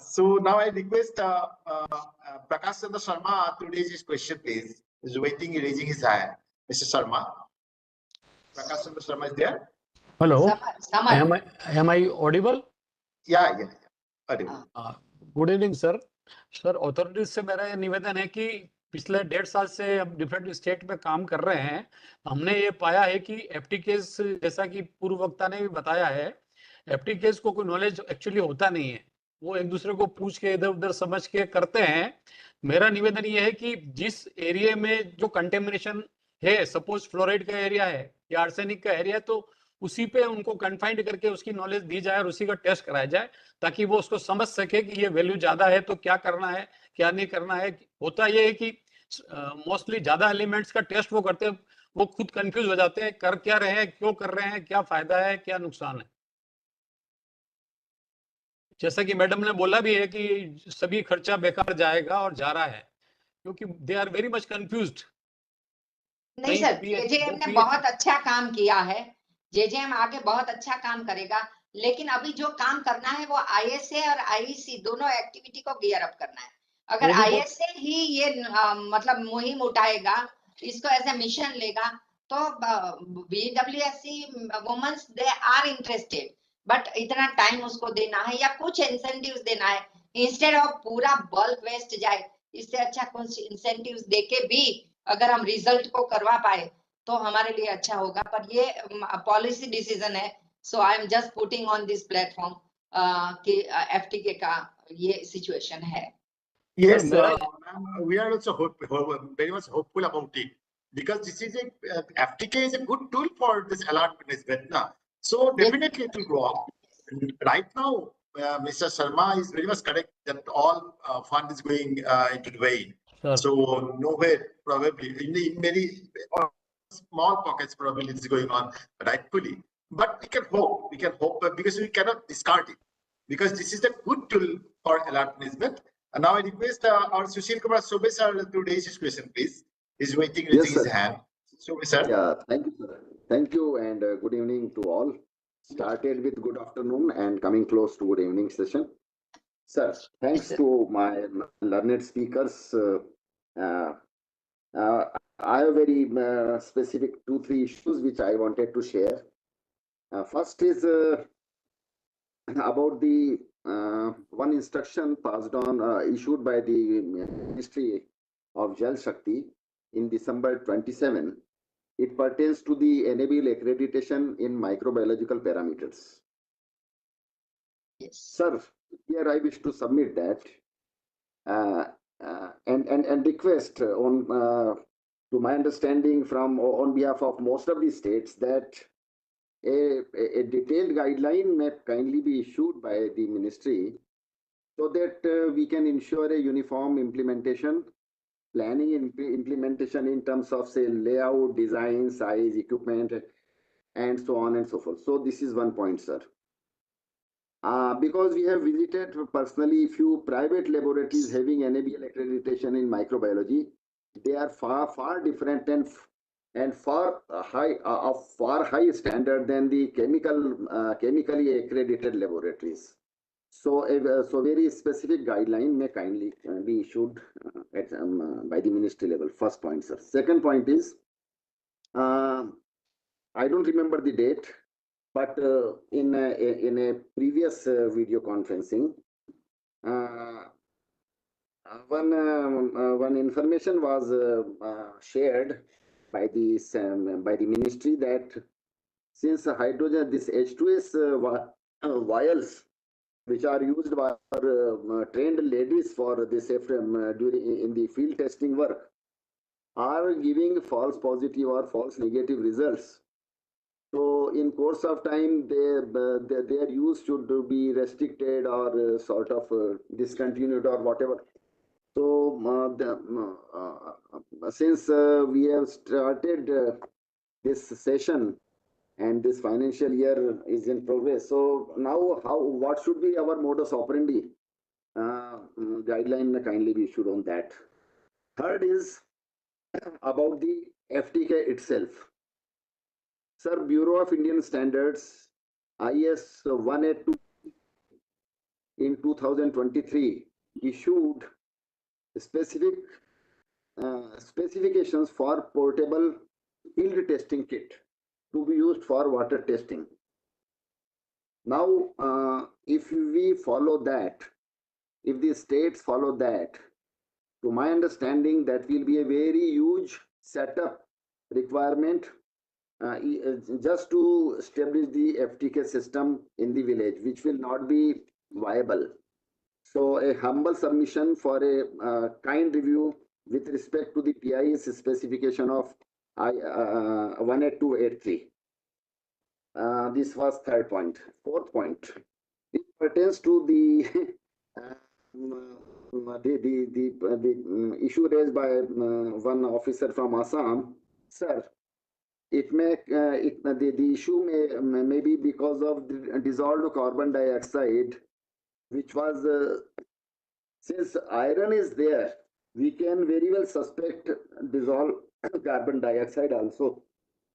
Speaker 3: So now I request Prakash Chandra Sharma to raise his question, please. He's waiting, raising his hand. Mr. Sharma. Prakash Chandra Sharma is there?
Speaker 15: Hello.
Speaker 6: Samar.
Speaker 15: Am I audible?
Speaker 3: Yeah. Audible.
Speaker 15: Good evening sir. Sir authorities से मेरा ये निवेदन है कि पिछले 1.5 साल से हम डिफरेंट स्टेट में काम कर रहे हैं. हमने ये पाया है कि एफटीकेस, जैसा कि पूर्व वक्ता ने भी बताया है, एफटीकेस को कोई नॉलेज एक्चुअली होता नहीं है. वो एक दूसरे को पूछ के इधर उधर समझ के करते हैं. मेरा निवेदन ये है कि जिस एरिया में जो कंटेमिनेशन है, सपोज फ्लोराइड का एरिया है या आर्सेनिक का एरिया है, तो उसी पे उनको कन्फाइंड करके उसकी नॉलेज दी जाए और उसी का टेस्ट कराया जाए, ताकि वो उसको समझ सके कि ये वैल्यू ज्यादा है तो क्या करना है, क्या नहीं करना है. होता ये है कि मोस्टली ज्यादा एलिमेंट्स का टेस्ट वो करते हैं, वो खुद कंफ्यूज हो जाते हैं, कर क्या रहे हैं, क्यों कर रहे हैं, क्या फायदा है, क्या नुकसान है. जैसा कि मैडम ने बोला भी है कि सभी खर्चा बेकार जाएगा और जा रहा है, क्योंकि they are very much confused.
Speaker 6: नहीं सर, जेजेएम ने बहुत अच्छा काम किया है. जेजेएम आगे बहुत अच्छा काम करेगा, लेकिन अभी जो काम करना है वो आईएसए और आईईसी दोनों एक्टिविटी को गियर अप करना है. अगर आईएसए ही ये मतलब मुहिम उठाएगा, इसको एज ए मिशन लेगा, तो BWSC women's they are interested, but इतना टाइम उसको देना है या कुछ इंसेंटिव्स देना है, इंस्टेड ऑफ पूरा बल्क वेस्ट जाए. इससे अच्छा कुछ इंसेंटिव्स देके भी अगर हम रिजल्ट को करवा पाए तो हमारे लिए अच्छा होगा. पर ये पॉलिसी डिसीजन है. So I am just putting on this platform कि एफटीके का ये सिचुएशन है.
Speaker 3: Yes, we are also very much hopeful about it, because this is FTK is a good tool for this alert management now. So definitely it will go up. Right now, Mr. Sharma is very much correct that all fund is going into the way.
Speaker 15: Sure.
Speaker 3: So nowhere probably in many small pockets probably it's going on rightfully. But we can hope because we cannot discard it, because this is a good tool for alert management. And now I request our Sushil Kumar Sobe sir to raise his question, please. He's waiting, raising his hand. Sobe sir.
Speaker 16: Yeah, thank you, sir. Thank you, and good evening to all. Started with good afternoon and coming close to good evening session. Sir, thanks to my learned speakers. I have very specific 2-3 issues which I wanted to share. First is about the one instruction passed on, issued by the Ministry of Jal Shakti in December 27. It pertains to the NABL accreditation in microbiological parameters.
Speaker 6: Yes.
Speaker 16: Sir, here I wish to submit that and request on, to my understanding from on behalf of most of the states, that a detailed guideline may kindly be issued by the ministry, so that we can ensure a uniform implementation, planning and implementation in terms of, say, layout, design, size, equipment, and so on and so forth. So this is one point, sir. Because we have visited personally few private laboratories having NABL accreditation in microbiology, they are far different and far high standard than the chemically accredited laboratories. So very specific guideline may kindly be issued by the ministry level. First point, sir. Second point is, I don't remember the date, but in a previous video conferencing, one information was shared by the ministry that since hydrogen, this H2S vials, which are used by our trained ladies for this during in the field testing work, are giving false positive or false negative results. So in course of time, their use should be restricted or sort of discontinued or whatever. So since we have started this session and this financial year is in progress, so now what should be our modus operandi? Guideline kindly be issued on that. Third is about the FTK itself. Sir, Bureau of Indian Standards IS 182 in 2023 issued specific specifications for portable field testing kit to be used for water testing. Now, if we follow that, if the states follow that, to my understanding, that will be a very huge setup requirement just to establish the FTK system in the village, which will not be viable. So a humble submission for a kind review with respect to the PIS specification of 18283. This was third point. Fourth point, it pertains to the the issue raised by one officer from Assam. Sir, it may the issue may be because of the dissolved carbon dioxide, which was since iron is there, we can very well suspect dissolved carbon dioxide also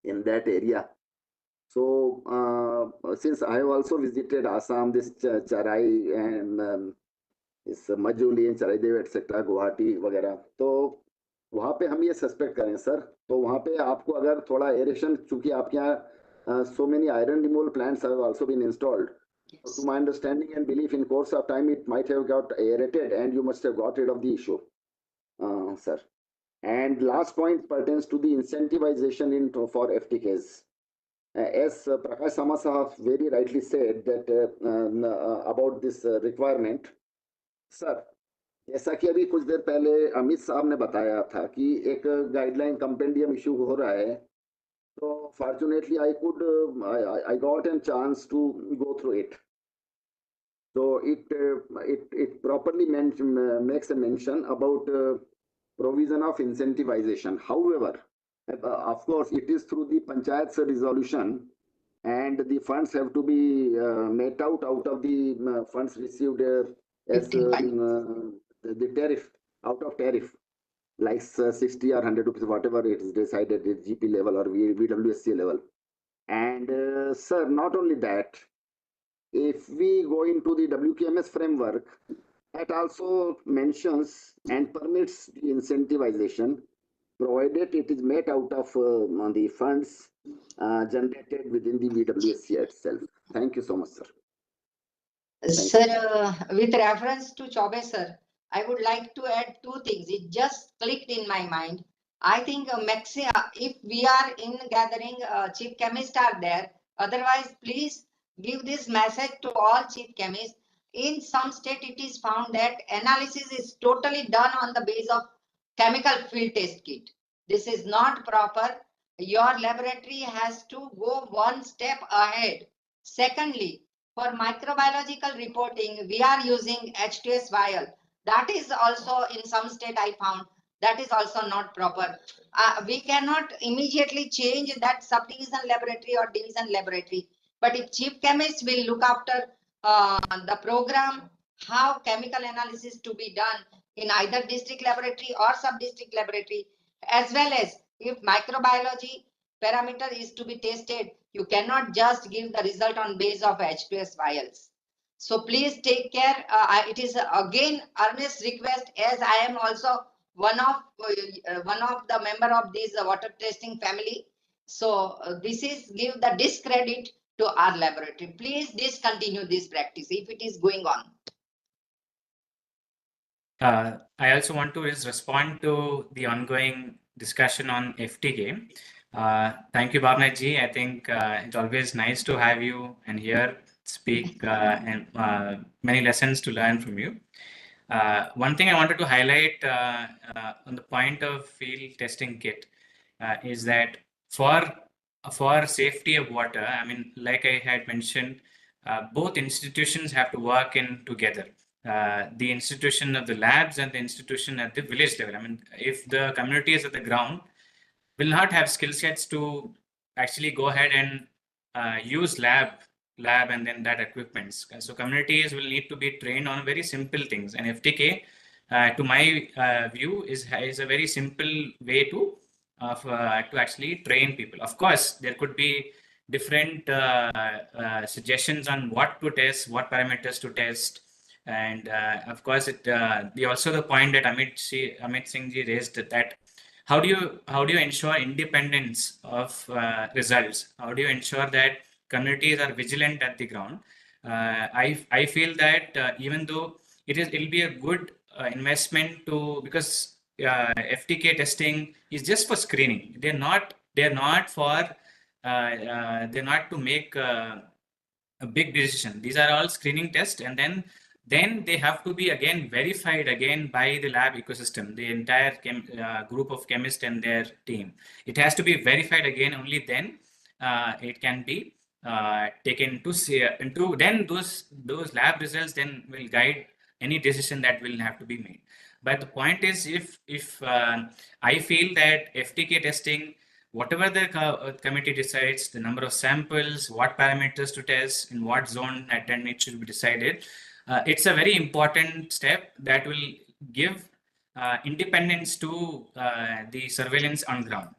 Speaker 16: in that area. So since I have also visited Assam, this Charai and this Majuli and Charaidev etc. Guwahati वगैरह, तो वहाँ पे हम ये suspect करें sir, तो वहाँ पे आपको अगर थोड़ा एरेशन, चूंकि आपके यहाँ so many iron removal plants have also been installed. Yes. To my understanding and belief, in course of time it might have got aerated and you must have got rid of the issue, sir. And last point pertains to the incentivization for FTKs. As Prakash Samasa very rightly said that about this requirement, sir, जैसा कि अभी कुछ देर पहले अमित साहब ने बताया था कि एक गाइडलाइन कंपेंडियम इशू हो रहा है, तो fortunately I got a chance to go through it. So it properly makes a mention about provision of incentivization. However, of course, it is through the panchayat's resolution, and the funds have to be made out of the funds received as the tariff, out of tariff, like 60 or 100 rupees, whatever it is decided at GP level or VWSC level. And sir, not only that, if we go into the WKMS framework, that also mentions and permits the incentivization, provided it is made out of the funds generated within the VWSC itself. Thank you so much, sir.
Speaker 6: Sir, with reference to Chaube, sir, I would like to add two things. It just clicked in my mind. I think if we are in gathering, chief chemists are there. Otherwise, please give this message to all chief chemists. In some state, it is found that analysis is totally done on the base of chemical field test kit. This is not proper. Your laboratory has to go one step ahead. Secondly, for microbiological reporting, we are using H2S vial. That is also in some state I found that is also not proper. We cannot immediately change that subdivision laboratory or division laboratory. But if chief chemists will look after the program, how chemical analysis to be done in either district laboratory or sub-district laboratory, as well as if microbiology parameter is to be tested, you cannot just give the result on base of H2S vials. So please take care. It is again earnest request, as I am also one of the member of this water testing family. So this is give the discredit to our laboratory. Please discontinue this practice if it is going on.
Speaker 2: I also want to respond to the ongoing discussion on FTK. Thank you, Bhavna ji. I think it's always nice to have you and hear speak and many lessons to learn from you. One thing I wanted to highlight on the point of field testing kit is that for safety of water, I mean, like I had mentioned, both institutions have to work in together. The institution of the labs and the institution at the village level. I mean, if the community is at the ground, will not have skill sets to actually go ahead and use lab and then that equipments. So communities will need to be trained on very simple things. And FTK, to my view, is a very simple way to actually train people. Of course, there could be different suggestions on what to test, what parameters to test. And of course, also the point that Amit Singh ji raised that how do you ensure independence of results? How do you ensure that communities are vigilant at the ground? I feel that even though it'll be a good investment because FTK testing is just for screening. They're not to make a big decision. These are all screening tests, and then they have to be again verified again by the lab ecosystem, the entire group of chemists and their team. It has to be verified again. Only then it can be taken into then those lab results then will guide any decision that will have to be made. But the point is, if I feel that FTK testing, whatever the committee decides, the number of samples, what parameters to test, in what zone and it should be decided. It's a very important step that will give independence to the surveillance on ground.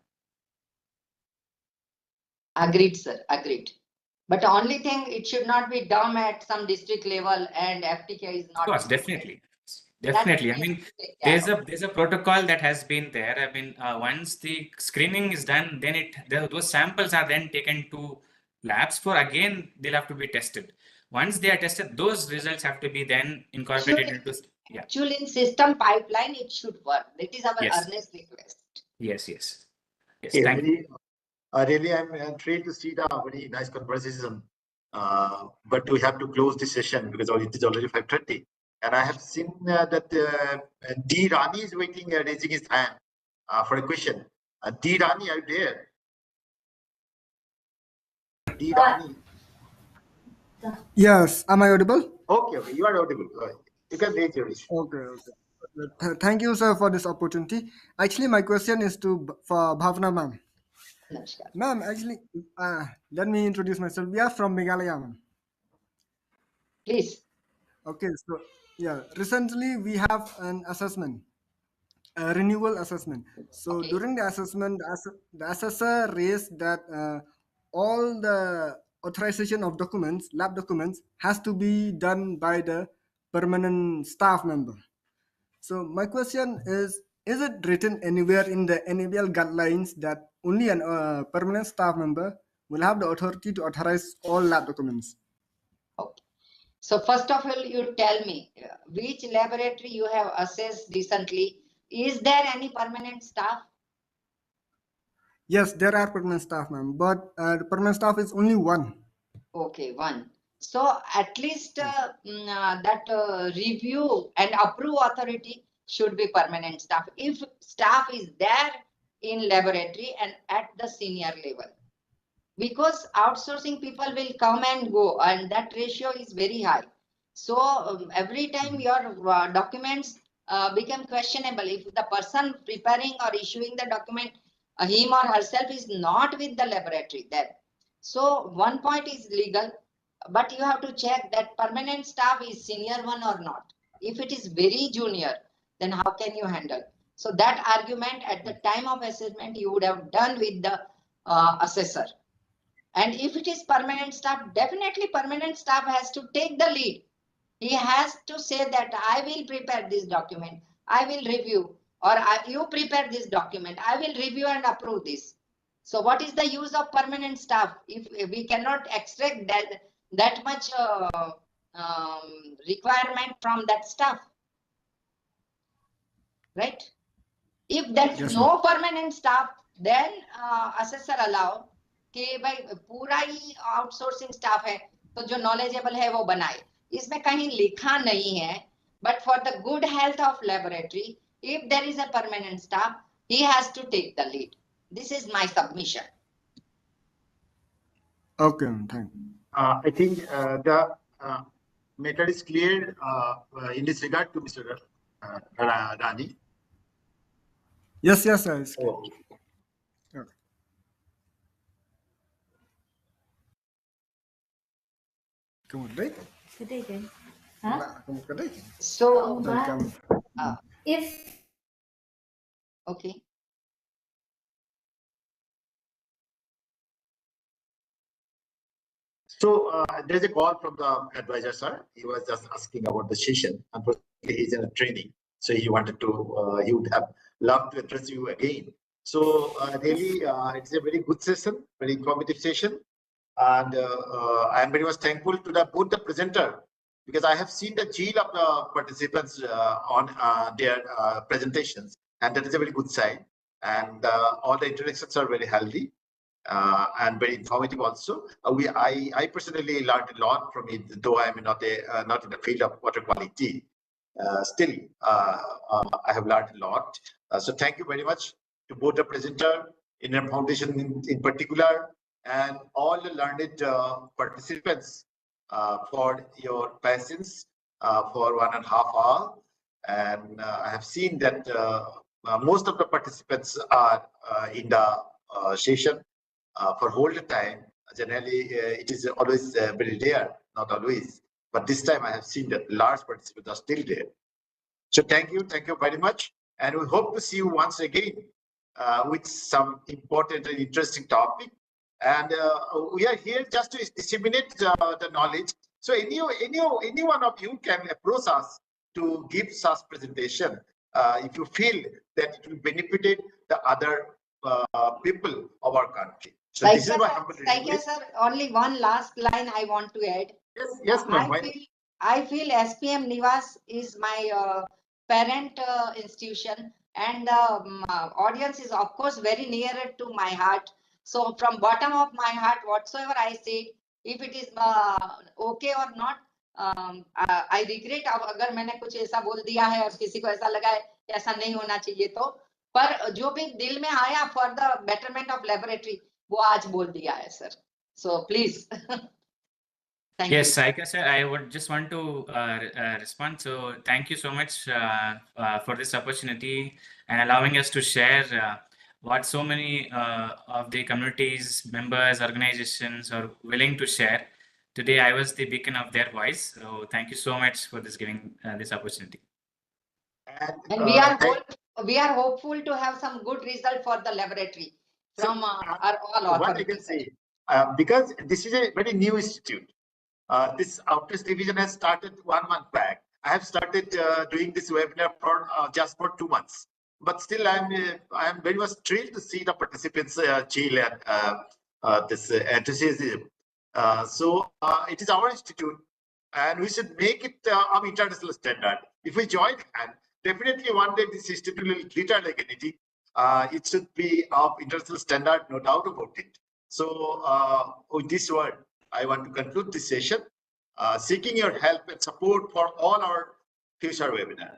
Speaker 6: Agreed, sir. Agreed. But the only thing, it should not be done at some district level, and FTK is not.
Speaker 2: Of course, definitely. Definitely. I mean, there's a protocol that has been there. I mean, once the screening is done, then those samples are then taken to labs for again they'll have to be tested. Once they are tested, those results have to be then incorporated into. Yeah.
Speaker 6: Actually, in system pipeline, it should work. That is our earnest request.
Speaker 2: Yes.
Speaker 3: Thank you. Really, I'm thrilled to see the very nice conversation. But we have to close the session because it is already 5:30. And I have seen that D. Rani is waiting, raising his hand for a question. D. Rani, are you there? D. Rani.
Speaker 17: Yes, am I audible?
Speaker 3: Okay, you are audible. You can raise your issue.
Speaker 17: Okay. Thank you, sir, for this opportunity. Actually, my question is for Bhavna ma'am. Ma'am, actually, let me introduce myself. We are from Meghalaya, ma'am.
Speaker 6: Please.
Speaker 17: Okay, so yeah, recently we have an assessment, a renewal assessment. So during the assessment, the assessor raised that all the authorization of documents, lab documents, has to be done by the permanent staff member. So my question is it written anywhere in the NABL guidelines that only a permanent staff member will have the authority to authorize all lab documents?
Speaker 6: Okay. So first of all, you tell me which laboratory you have assessed recently. Is there any permanent staff?
Speaker 17: Yes, there are permanent staff, ma'am, but the permanent staff is only one.
Speaker 6: Okay, one. So at least that review and approve authority should be permanent staff. If staff is there in laboratory and at the senior level, because outsourcing people will come and go, and that ratio is very high. So every time your documents become questionable, if the person preparing or issuing the document, him or herself is not with the laboratory there. So one point is legal, but you have to check that permanent staff is senior one or not. If it is very junior, then how can you handle? So that argument at the time of assessment you would have done with the assessor. And if it is permanent staff, definitely permanent staff has to take the lead. He has to say that I will prepare this document, I will review, or you prepare this document, I will review and approve this. So what is the use of permanent staff if we cannot extract that much requirement from that staff? Right? If there is no permanent staff, then assessor allow कि भाई पूरा ही outsourcing staff है तो जो knowledgeable है वो बनाए. इसमें कहीं लिखा नहीं है, but for the good health of laboratory, if there is a permanent staff, he has to take the lead. This is my submission.
Speaker 17: Okay, thank you.
Speaker 3: I think the matter is clear in this regard to Mr. Rani.
Speaker 17: Yes, yes, sir. It's clear.
Speaker 3: Okay.
Speaker 17: Okay. Kemudian,
Speaker 6: Huh?
Speaker 17: kemudian,
Speaker 6: So,
Speaker 17: welcome.
Speaker 6: if okay.
Speaker 3: So there's a call from the advisor, sir. He was just asking about the session. Unfortunately, he's in a training, so he wanted to. He would have loved to address you again. So really, it's a very good session, very informative session, and I am very much thankful to both the presenter, because I have seen the zeal of the participants on their presentations, and that is a very good sign. And all the interactions are very healthy. And very informative also. I personally learned a lot from it, though I am not in the field of water quality. Still, I have learned a lot. So thank you very much to both the presenter, Indian Foundation in particular, and all the learned participants for your patience for 1.5 hours. And I have seen that most of the participants are in the session for whole the time. Generally, it is always very rare, not always. But this time I have seen that large participants are still there. So thank you very much. And we hope to see you once again with some important and interesting topic. And we are here just to disseminate the knowledge. So any one of you can approach us to give such presentation if you feel that it will benefit the other people of our country. So this is my humble request.
Speaker 6: Sir, only one last line I want to add.
Speaker 3: Yes, ma'am.
Speaker 6: I feel SPM Nivas is my parent institution, and audience is of course very near to my heart. So from bottom of my heart, whatsoever I say, if it is okay or not, I regret अगर मैंने कुछ ऐसा बोल दिया है और किसी को ऐसा लगा है ऐसा नहीं होना चाहिए तो, पर जो भी दिल में आया for the betterment of laboratory वो आज बोल दिया है sir. So please. Thank
Speaker 2: Yes,
Speaker 6: you.
Speaker 2: Saika sir, I would just want to respond. So thank you so much for this opportunity and allowing us to share what so many of the communities, members, organizations are willing to share. Today, I was the beacon of their voice. So thank you so much for this giving this opportunity.
Speaker 6: And we are hopeful to have some good result for the laboratory from our all
Speaker 3: What I can say, because this is a very new institute. This outreach division has started 1 month back. I have started doing this webinar for just for 2 months, but still I am very much thrilled to see the participants chill and this enthusiasm. So it is our institute, and we should make it of international standard. If we join hand, definitely one day this institute will glitter like anything. It should be of international standard, no doubt about it. So with this word, I want to conclude this session, seeking your help and support for all our future webinar.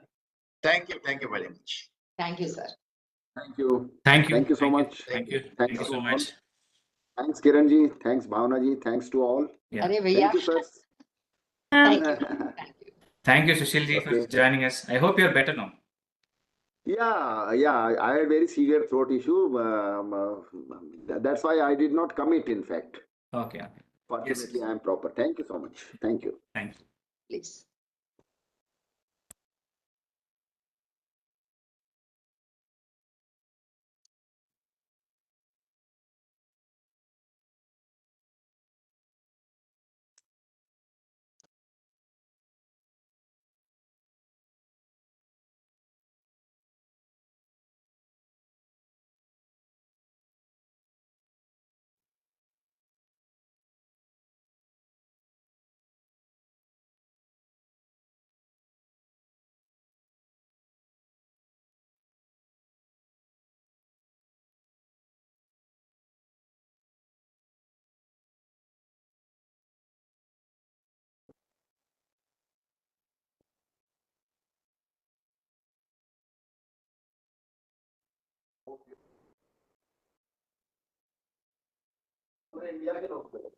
Speaker 3: Thank you very much.
Speaker 6: Thank you, sir.
Speaker 16: Thank you.
Speaker 2: Thank you.
Speaker 16: Thank you so much.
Speaker 2: Thank you.
Speaker 16: Thanks
Speaker 2: Thank you
Speaker 16: to
Speaker 2: so
Speaker 16: all.
Speaker 2: much.
Speaker 16: Thanks, Kiranji. Thanks, Bhavanaji. Thanks to all.
Speaker 2: Yeah.
Speaker 6: Arey
Speaker 16: Thank
Speaker 6: भैया.
Speaker 16: you, sir.
Speaker 6: Thank you.
Speaker 2: Thank you, Sushilji, for joining us. I hope you're better now.
Speaker 16: Yeah. I had very severe throat issue. That's why I did not commit, in fact.
Speaker 2: Okay.
Speaker 16: Fortunately, I am proper. Thank you so much. Thank you.
Speaker 2: Thank you.
Speaker 6: Please.
Speaker 16: Media के लोग थे।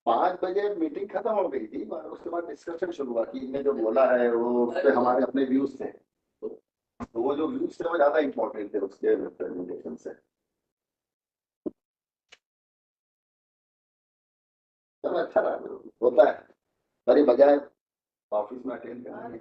Speaker 16: पाँच बजे meeting खत्म हो गई थी और उसके बाद डिस्कशन शुरू हुआ कि इनने जो बोला है वो उस पे हमारे अपने व्यूज थे, तो वो जो व्यूज थे वो ज्यादा इंपॉर्टेंट थे उसके प्रेजेंटेशन से। चलो अच्छा रहा, होता है, बड़ी बजाय ऑफिस में अटेंड करने